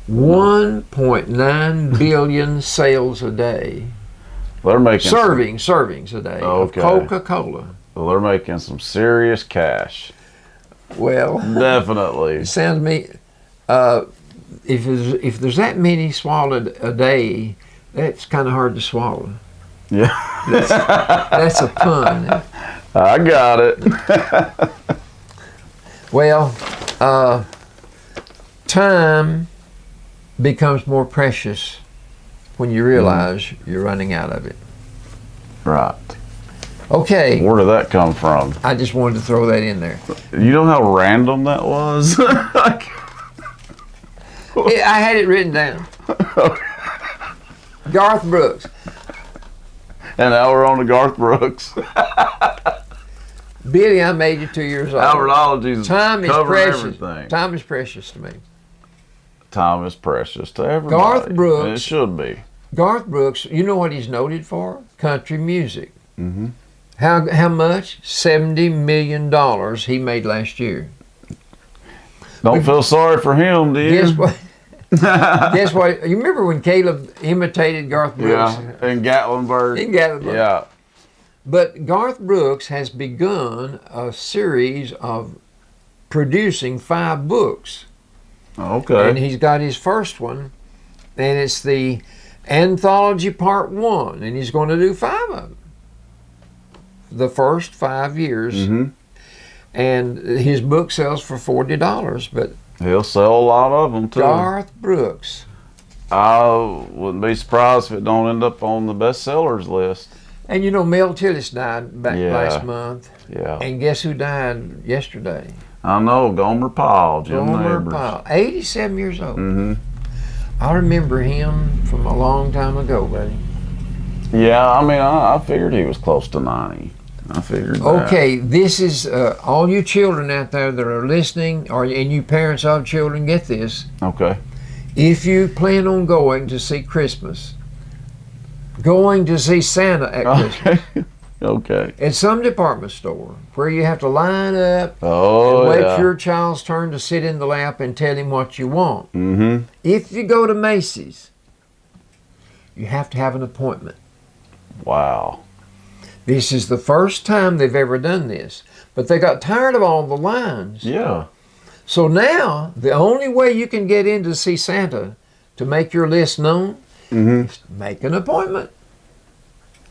1.9 billion sales a day. They're making Servings a day of Coca-Cola. Well, they're making some serious cash. Well, Definitely. it sounds to me, if there's that many swallowed a day, that's kind of hard to swallow. Yeah. That's a pun. I got it. Well, time becomes more precious when you realize you're running out of it. Right. Okay. Where did that come from? I just wanted to throw that in there. You know how random that was? I had it written down. Garth Brooks. And now we're on to Garth Brooks. Billy, I'm 82 years old. Albertology's Time is covering precious. everything. Time is precious to me. Time is precious to everybody. Garth Brooks. And it should be. Garth Brooks, you know what he's noted for? Country music. Mm-hmm. How much? $70 million he made last year. Don't feel sorry for him, do you? Guess what? Guess what? You remember when Caleb imitated Garth Brooks? Yeah, in Gatlinburg. In Gatlinburg. Yeah. But Garth Brooks has begun a series of producing 5 books. Okay. And he's got his first one, and it's the Anthology Part 1, and he's going to do 5 of them. The first 5 years. Mm-hmm. And his book sells for $40, but He'll sell a lot of them, too. Garth Brooks. I wouldn't be surprised if it don't end up on the bestsellers list. And you know, Mel Tillis died back Yeah. last month. Yeah. And guess who died yesterday? I know, Gomer Pyle, Jim Gomer Neighbors. Pyle, 87 years old. Mm-hmm. I remember him from a long time ago, buddy. Yeah, I mean, I figured he was close to 90. I figured that. Okay, this is all you children out there that are listening, and you parents of children, get this. Okay. If you plan on going to see Christmas, going to see Santa at Christmas, Okay. Okay. at some department store where you have to line up Oh, and wait yeah. your child's turn to sit in the lap and tell him what you want. Mm-hmm. If you go to Macy's, you have to have an appointment. Wow. This is the first time they've ever done this, but they got tired of all the lines. Yeah. So now, the only way you can get in to see Santa to make your list known Mm-hmm. is make an appointment.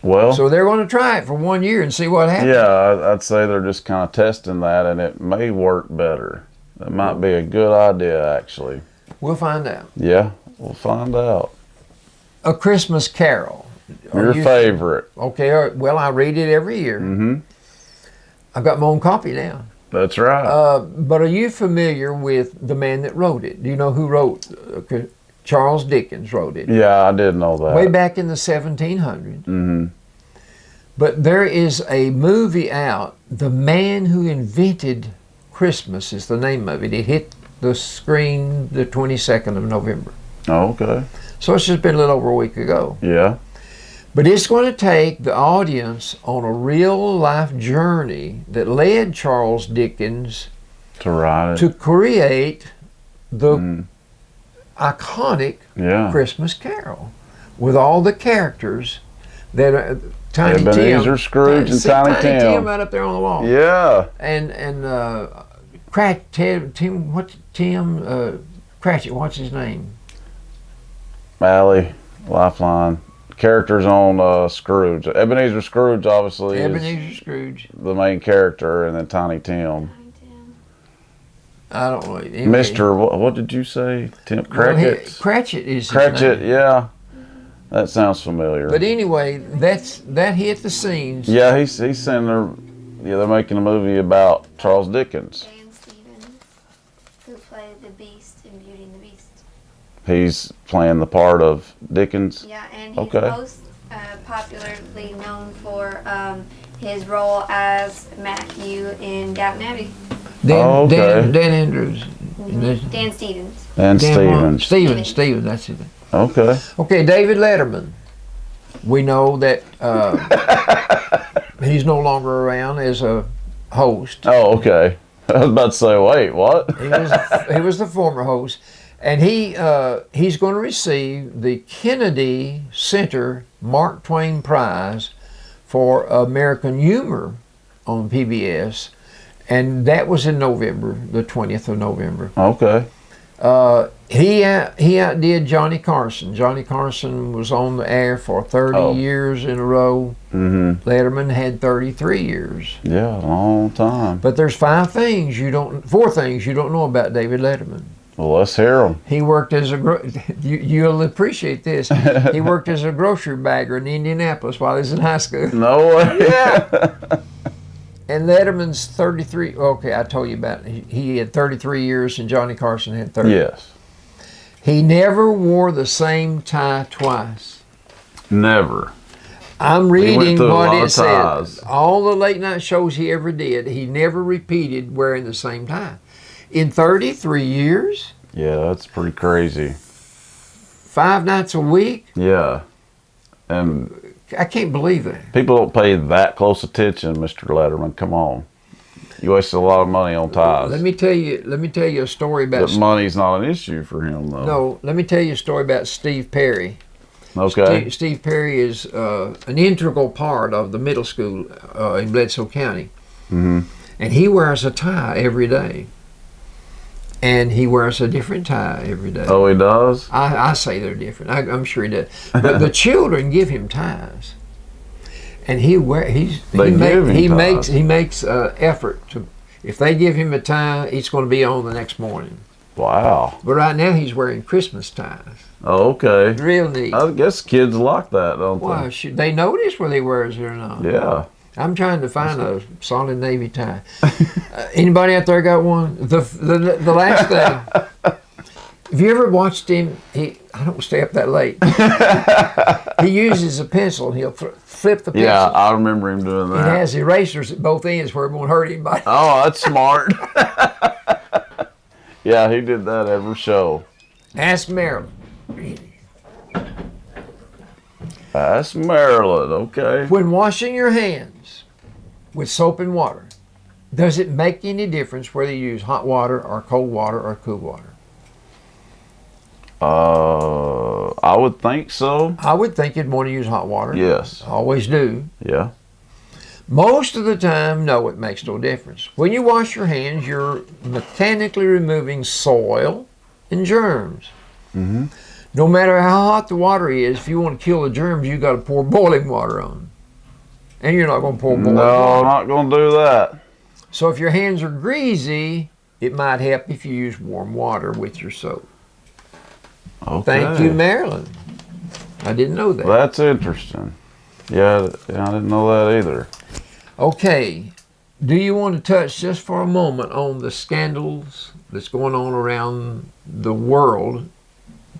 Well, So they're going to try it for 1 year and see what happens. yeah, I'd say they're just kind of testing that, and it may work better. That might be a good idea, actually. We'll find out. Yeah, we'll find out. A Christmas Carol. Are Your you- favorite. Okay, well, I read it every year. Mm-hmm. I've got my own copy now. That's right. But are you familiar with the man that wrote it? Do you know who wrote? Charles Dickens wrote it. Yeah, I did know that. Way back in the 1700s. Mm-hmm. But there is a movie out, The Man Who Invented Christmas is the name of it. It hit the screen the 22nd of November. Oh, okay. So it's just been a little over a week ago. Yeah. But it's going to take the audience on a real life journey that led Charles Dickens To write it. to create the iconic Yeah. Christmas Carol with all the characters that are Tiny Ebenezer Tim, Scrooge and see Tiny Tim Tim. right up there on the wall. Yeah. And Cratchit, what's his name? Alley, Lifeline. Characters on Scrooge. Ebenezer Scrooge, obviously, is Ebenezer Scrooge. the main character, and then Tiny Tim. I don't know. Anyway, Mr. What did you say? Tim well, Cratchit? Cratchit is his Cratchit, name. yeah. That sounds familiar. But anyway, that hit the scenes. Yeah, he's saying they're making a movie about Charles Dickens. Dan Stevens, who played the Beast in Beauty and the Beast. He's playing the part of Dickens. Yeah, and he's Okay. most popularly known for his role as Matthew in Downton Abbey. Oh, okay. Dan Andrews. Dan Stevens. And Stevens. Stevens, that's it. Okay. Okay, David Letterman. We know that he's no longer around as a host. Oh, okay. I was about to say, wait, what? He was the former host, and he's going to receive the Kennedy Center Mark Twain Prize for American Humor on PBS, and that was in November, the 20th of November. Okay. He outdid Johnny Carson. Johnny Carson was on the air for 30 years in a row. Mm-hmm. Letterman had 33 years. Yeah, a long time. But there's four things you don't know about David Letterman. Well, let's hear them. He worked as you'll appreciate this. He worked as a grocery bagger in Indianapolis while he was in high school. No way. Yeah. And Letterman's 33. Okay, I told you about it. He had 33 years and Johnny Carson had 30. Yes. He never wore the same tie twice. Never. I'm reading what it said. Ties. All the late night shows he ever did, he never repeated wearing the same tie. In 33 years? Yeah, that's pretty crazy. 5 nights a week? Yeah. And I can't believe that. people don't pay that close attention, Mr. Letterman. Come on. You wasted a lot of money on ties. Let me tell you a story about. But money's not an issue for him, though. No, let me tell you a story about Steve Perry. Okay. Steve Perry is an integral part of the middle school in Bledsoe County. Mm-hmm. And he wears a tie every day. And he wears a different tie every day. Oh, he does? I say they're different. I'm sure he does. But the children give him ties. And he makes effort to. If they give him a tie, he's going to be on the next morning. Wow. But right now he's wearing Christmas ties. Oh, okay. Real neat. I guess kids like that, don't Well, they? should they notice whether he wears it or not? Yeah. I'm trying to find a solid navy tie. Anybody out there got one? The last thing. Have you ever watched him? I don't stay up that late. He uses a pencil and he'll flip the pencil. Yeah, I remember him doing that. It has erasers at both ends where it won't hurt anybody. Oh, that's smart. Yeah, he did that every show. Ask Marilyn. That's Maryland, okay. When washing your hands with soap and water, does it make any difference whether you use hot water or cold water or cool water? I would think so. I would think you'd want to use hot water. Yes. I always do. Yeah. Most of the time, no, it makes no difference. When you wash your hands, you're mechanically removing soil and germs. Mm-hmm. No matter how hot the water is, if you want to kill the germs, you got to pour boiling water on. And you're not going to pour boiling water. No, I'm not going to do that. So if your hands are greasy, it might help if you use warm water with your soap. Okay. Thank you, Marilyn. I didn't know that. That's interesting. Yeah, I didn't know that either. Okay. Do you want to touch just for a moment on the scandals that's going on around the world,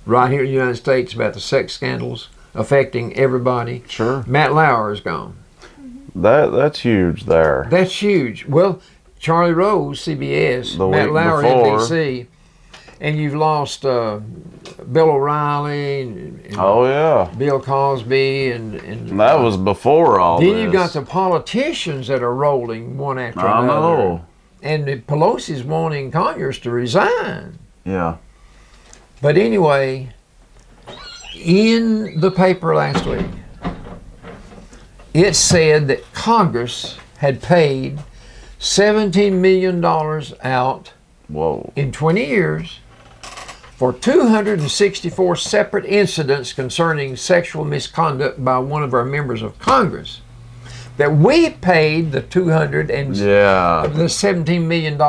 right here in the United States, about the sex scandals affecting everybody? Sure. Matt Lauer is gone. That's huge there. That's huge. Well, Charlie Rose, CBS, The Matt week Lauer, before. NBC, and you've lost Bill O'Reilly and Oh, yeah. Bill Cosby and That was before all then this. you've got the politicians that are rolling one after I another. know. And Pelosi's wanting Congress to resign. Yeah. But anyway, in the paper last week, it said that Congress had paid $17 million out Whoa. in 20 years for 264 separate incidents concerning sexual misconduct by one of our members of Congress. That we paid the Yeah. the $17 million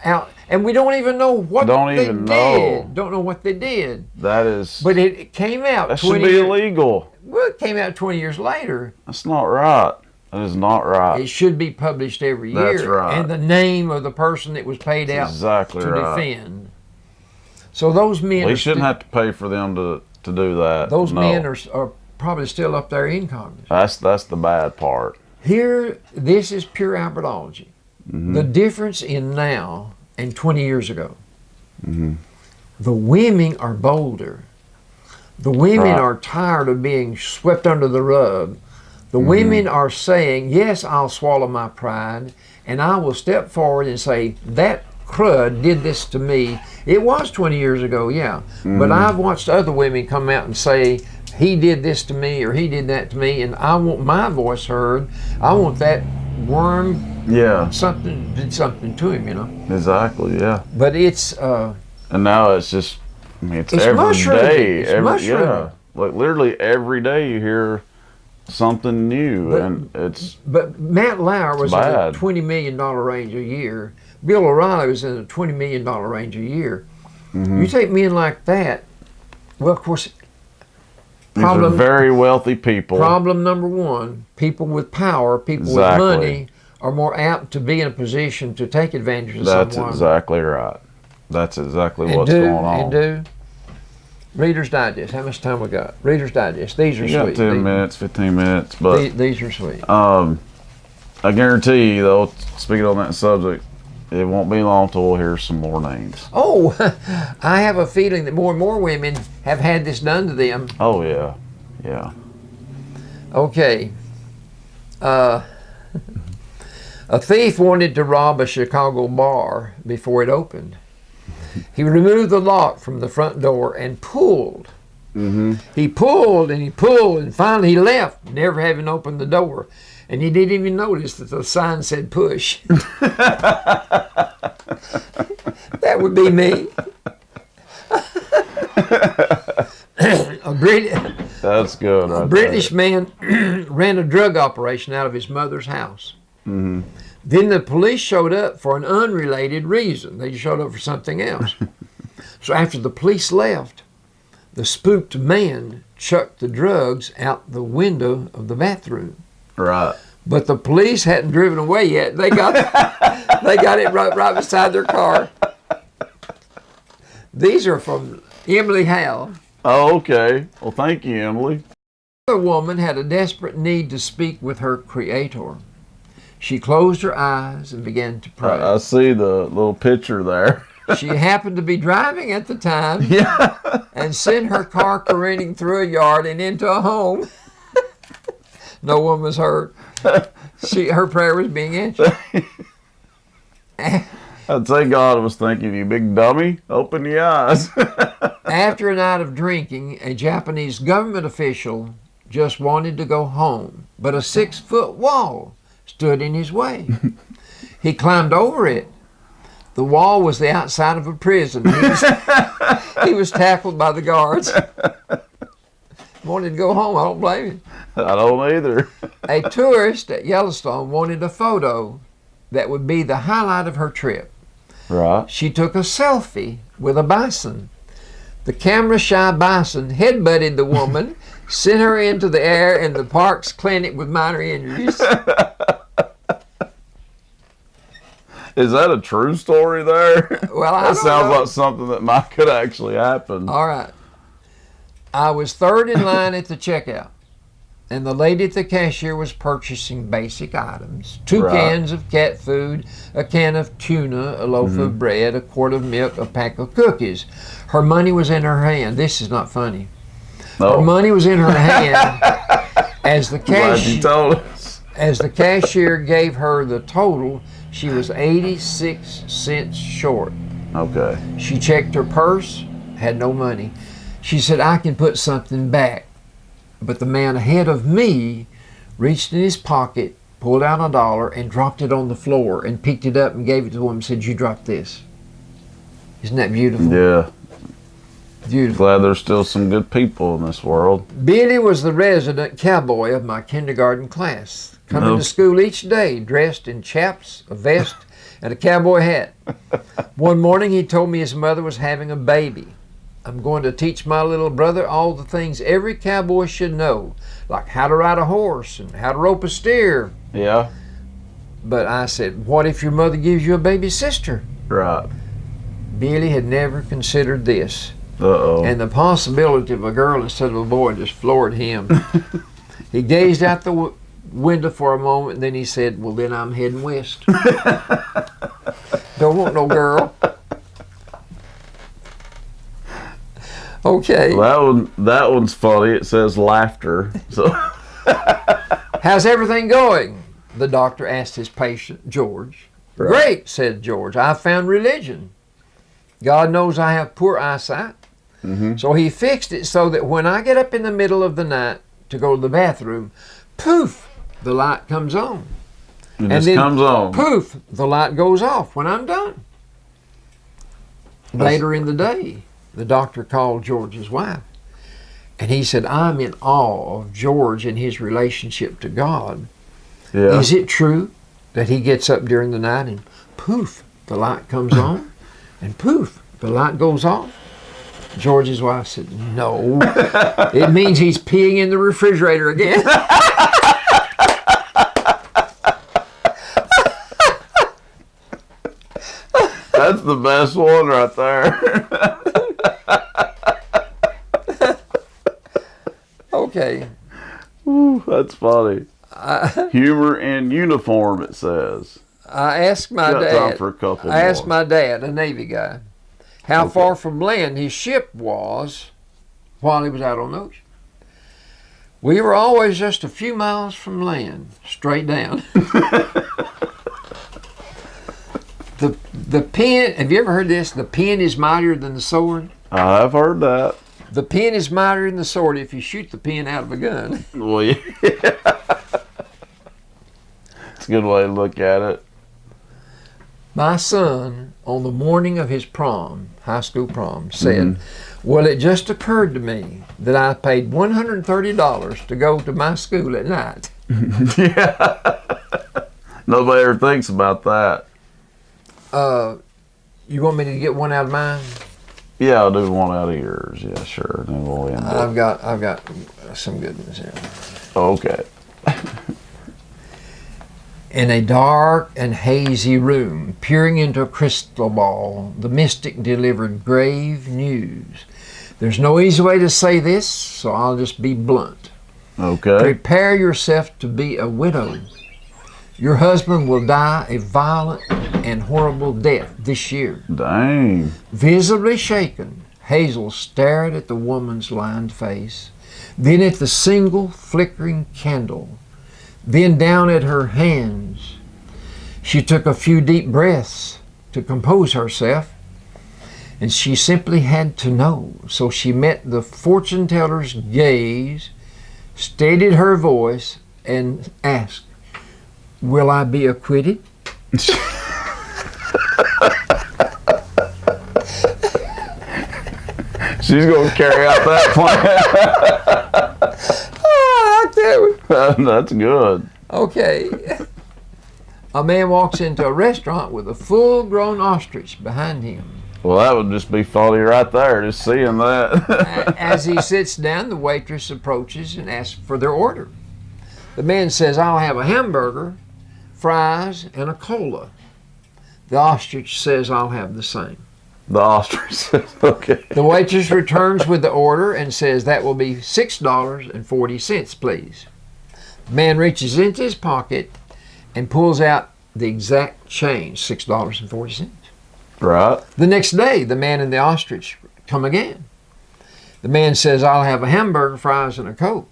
out, and we don't even know what they did. Don't know what they did. That is. But it came out. That should be illegal. Well, it came out 20 years later. That's not right. That is not right. It should be published every year. That's right. And the name of the person that was paid out exactly to right. defend. So those men. We shouldn't have to pay for them to do that. Those No. men are probably still up there in Congress. That's the bad part. Here, this is pure Albertology. Mm-hmm. The difference in now and 20 years ago. Mm-hmm. The women are bolder. The women Right. are tired of being swept under the rug. The women are saying, yes, I'll swallow my pride, and I will step forward and say, that crud did this to me. It was 20 years ago, yeah. But I've watched other women come out and say, he did this to me or he did that to me, and I want my voice heard. I want that worm Yeah. did something to him, you know. Exactly. Yeah. But it's And now it's just, I mean, it's It's every mushrooming. day. It's mushrooming. Yeah. Like literally every day you hear something new, But- and it's But Matt Lauer was in bad. the $20 million range a year. Bill O'Reilly was in the $20 million range a year. Mm-hmm. You take men like that, well, of course, these are very wealthy people. problem number one, people with power, people Exactly. with money are more apt to be in a position to take advantage of That's someone. exactly right. That's exactly and what's do, going on. And do. Reader's Digest, how much time we got? Reader's Digest, these are You got sweet. 10 minutes, 15 minutes, but These are sweet. I guarantee you, though, speaking on that subject, it won't be long till we'll hear some more names. Oh, I have a feeling that more and more women have had this done to them. Oh, yeah. Yeah. Okay. A thief wanted to rob a Chicago bar before it opened. He removed the lock from the front door and pulled. Mm-hmm. He pulled and he pulled and finally he left, never having opened the door. And he didn't even notice that the sign said push. That would be me. That's good. A British man ran a drug operation out of his mother's house. Mm-hmm. Then the police showed up for an unrelated reason. They just showed up for something else. So after the police left, the spooked man chucked the drugs out the window of the bathroom. Right. But the police hadn't driven away yet. They got it right beside their car. These are from Emily Howe. Oh, okay. Well, thank you, Emily. The woman had a desperate need to speak with her creator. She closed her eyes and began to pray. I see the little picture there. She happened to be driving at the time. Yeah. And sent her car careening through a yard and into a home. No one was hurt. Her prayer was being answered. I'd say God was thinking, you big dummy, open your eyes. After a night of drinking, a Japanese government official just wanted to go home, but a 6-foot wall stood in his way. He climbed over it. The wall was the outside of a prison. He was tackled by the guards. Wanted to go home. I don't blame him. I don't either. A tourist at Yellowstone wanted a photo that would be the highlight of her trip. Right. She took a selfie with a bison. The camera-shy bison headbutted the woman, sent her into the air in the park's clinic with minor injuries. Is that a true story there? Well, I that don't sounds know. like something that could actually happen. All right. I was third in line at the checkout, and the lady at the cashier was purchasing basic items. 2 Right. cans of cat food, a can of tuna, a loaf of bread, a quart of milk, a pack of cookies. Her money was in her hand. This is not funny. Her No. money was in her hand as the Glad you told us. As the cashier gave her the total, she was 86 cents short. Okay. She checked her purse, had no money. She said, I can put something back. But the man ahead of me reached in his pocket, pulled out $1 and dropped it on the floor and picked it up and gave it to the woman and said, you dropped this. Isn't that beautiful? Yeah. Beautiful. Glad there's still some good people in this world. Billy was the resident cowboy of my kindergarten class, coming No. to school each day dressed in chaps, a vest, and a cowboy hat. One morning he told me his mother was having a baby. I'm going to teach my little brother all the things every cowboy should know, like how to ride a horse and how to rope a steer. Yeah. But I said, what if your mother gives you a baby sister? Right. Billy had never considered this. Uh-oh. And the possibility of a girl instead of a boy just floored him. He gazed out the window for a moment, and then he said, well, then I'm heading west. Don't want no girl. Okay. Well, that one's funny. It says laughter. So How's everything going? The doctor asked his patient, George. Right. Great, said George. I found religion. God knows I have poor eyesight. So he fixed it so that when I get up in the middle of the night to go to the bathroom, poof, the light comes on. it just comes on. Poof, the light goes off when I'm done. Later in the day, the doctor called George's wife, and he said, I'm in awe of George and his relationship to God. Yeah. Is it true that he gets up during the night and poof, the light comes on, and poof, the light goes off? George's wife said, no, it means he's peeing in the refrigerator again. That's the best one right there. Okay. Ooh, that's funny. Humor in uniform, it says. I asked my Got dad. time for a couple I asked more. my dad, a Navy guy, how far from land his ship was while he was out on the ocean. We were always just a few miles from land, straight down. The pen, have you ever heard this? The pen is mightier than the sword. I've heard that. The pen is mightier than the sword if you shoot the pen out of a gun. Well, yeah. It's a good way to look at it. My son, on the morning of his prom, high school prom, said, well, it just occurred to me that I paid $130 to go to my school at night. Yeah. Nobody ever thinks about that. You want me to get one out of mine? Yeah, I'll do one out of yours. Yeah, sure. Then we'll end it. I've got some good ones here. Okay. In a dark and hazy room, peering into a crystal ball, the mystic delivered grave news. There's no easy way to say this, so I'll just be blunt. Okay. Prepare yourself to be a widow. Your husband will die a violent and horrible death this year. Dang. Visibly shaken, Hazel stared at the woman's lined face, then at the single flickering candle, then down at her hands. She took a few deep breaths to compose herself, and she simply had to know. So she met the fortune teller's gaze, steadied her voice, and asked, will I be acquitted? She's going to carry out that plan. Oh, I like that one. That's good. Okay. A man walks into a restaurant with a full-grown ostrich behind him. Well, that would just be funny right there, just seeing that. As he sits down, the waitress approaches and asks for their order. The man says, I'll have a hamburger, fries, and a cola. The ostrich says, I'll have the same. The ostrich says, okay. The waitress returns with the order and says, that will be $6.40, please. The man reaches into his pocket and pulls out the exact change, $6.40. Right. The next day, the man and the ostrich come again. The man says, I'll have a hamburger, fries, and a Coke.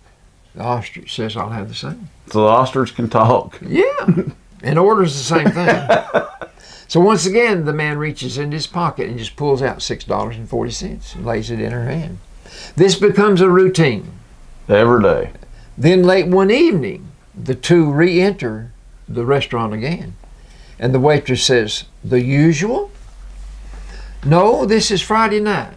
The ostrich says, I'll have the same. So the ostrich can talk. Yeah, and orders the same thing. So once again, the man reaches into his pocket and just pulls out $6.40 and lays it in her hand. This becomes a routine. Every day. Then late one evening, the two re-enter the restaurant again. And the waitress says, the usual? No, this is Friday night.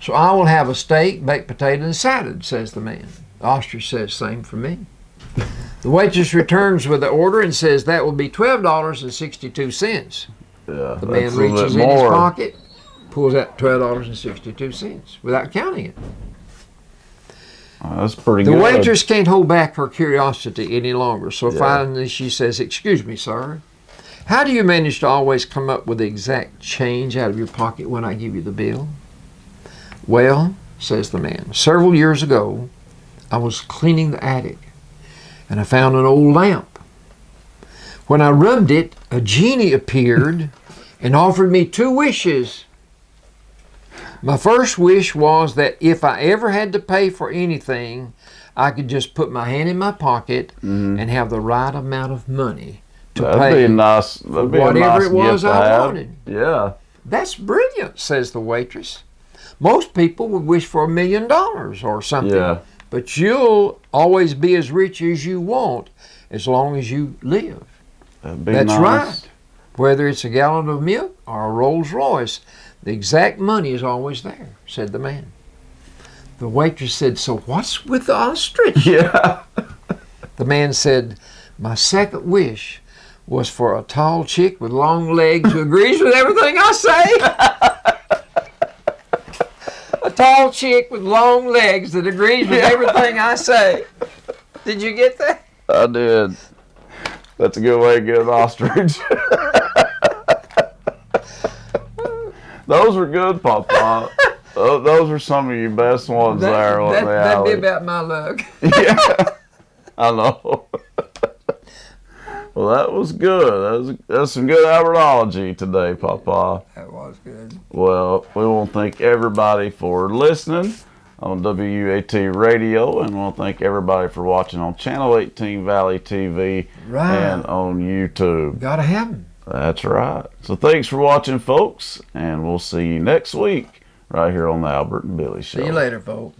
So I will have a steak, baked potato, and salad, says the man. The ostrich says, same for me. The waitress returns with the order and says, that will be $12.62. Yeah. The man reaches in his pocket, pulls out $12.62 without counting it. That's pretty The good. waitress can't hold back her curiosity any longer, so Yeah. finally she says, excuse me, sir, how do you manage to always come up with the exact change out of your pocket when I give you the bill? Well, says the man, several years ago, I was cleaning the attic, and I found an old lamp. When I rubbed it, a genie appeared and offered me 2 wishes. My first wish was that if I ever had to pay for anything, I could just put my hand in my pocket and have the right amount of money to That'd pay be a nice, that'd be a whatever nice it was gift to I have. wanted. Yeah. That's brilliant, says the waitress. Most people would wish for $1 million or something. Yeah. But you'll always be as rich as you want as long as you live. That'd be That's nice. right. Whether it's a gallon of milk or a Rolls Royce, the exact money is always there, said the man. The waitress said, so what's with the ostrich? Yeah. The man said, my second wish was for a tall chick with long legs who agrees with everything I say. A tall chick with long legs that agrees with everything I say. Did you get that? I did. That's a good way to get an ostrich. Those were good, Papa. Those are some of your best ones there. That'd be about my luck. Yeah, I know. Well, that was good. That's some good Albertology today, Papa. That was good. Well, we want to thank everybody for listening on WUAT Radio, and we want to thank everybody for watching on Channel 18 Valley TV and on YouTube. Gotta have them. That's right. So thanks for watching, folks, and we'll see you next week right here on the Albert and Billy Show. See you later, folks.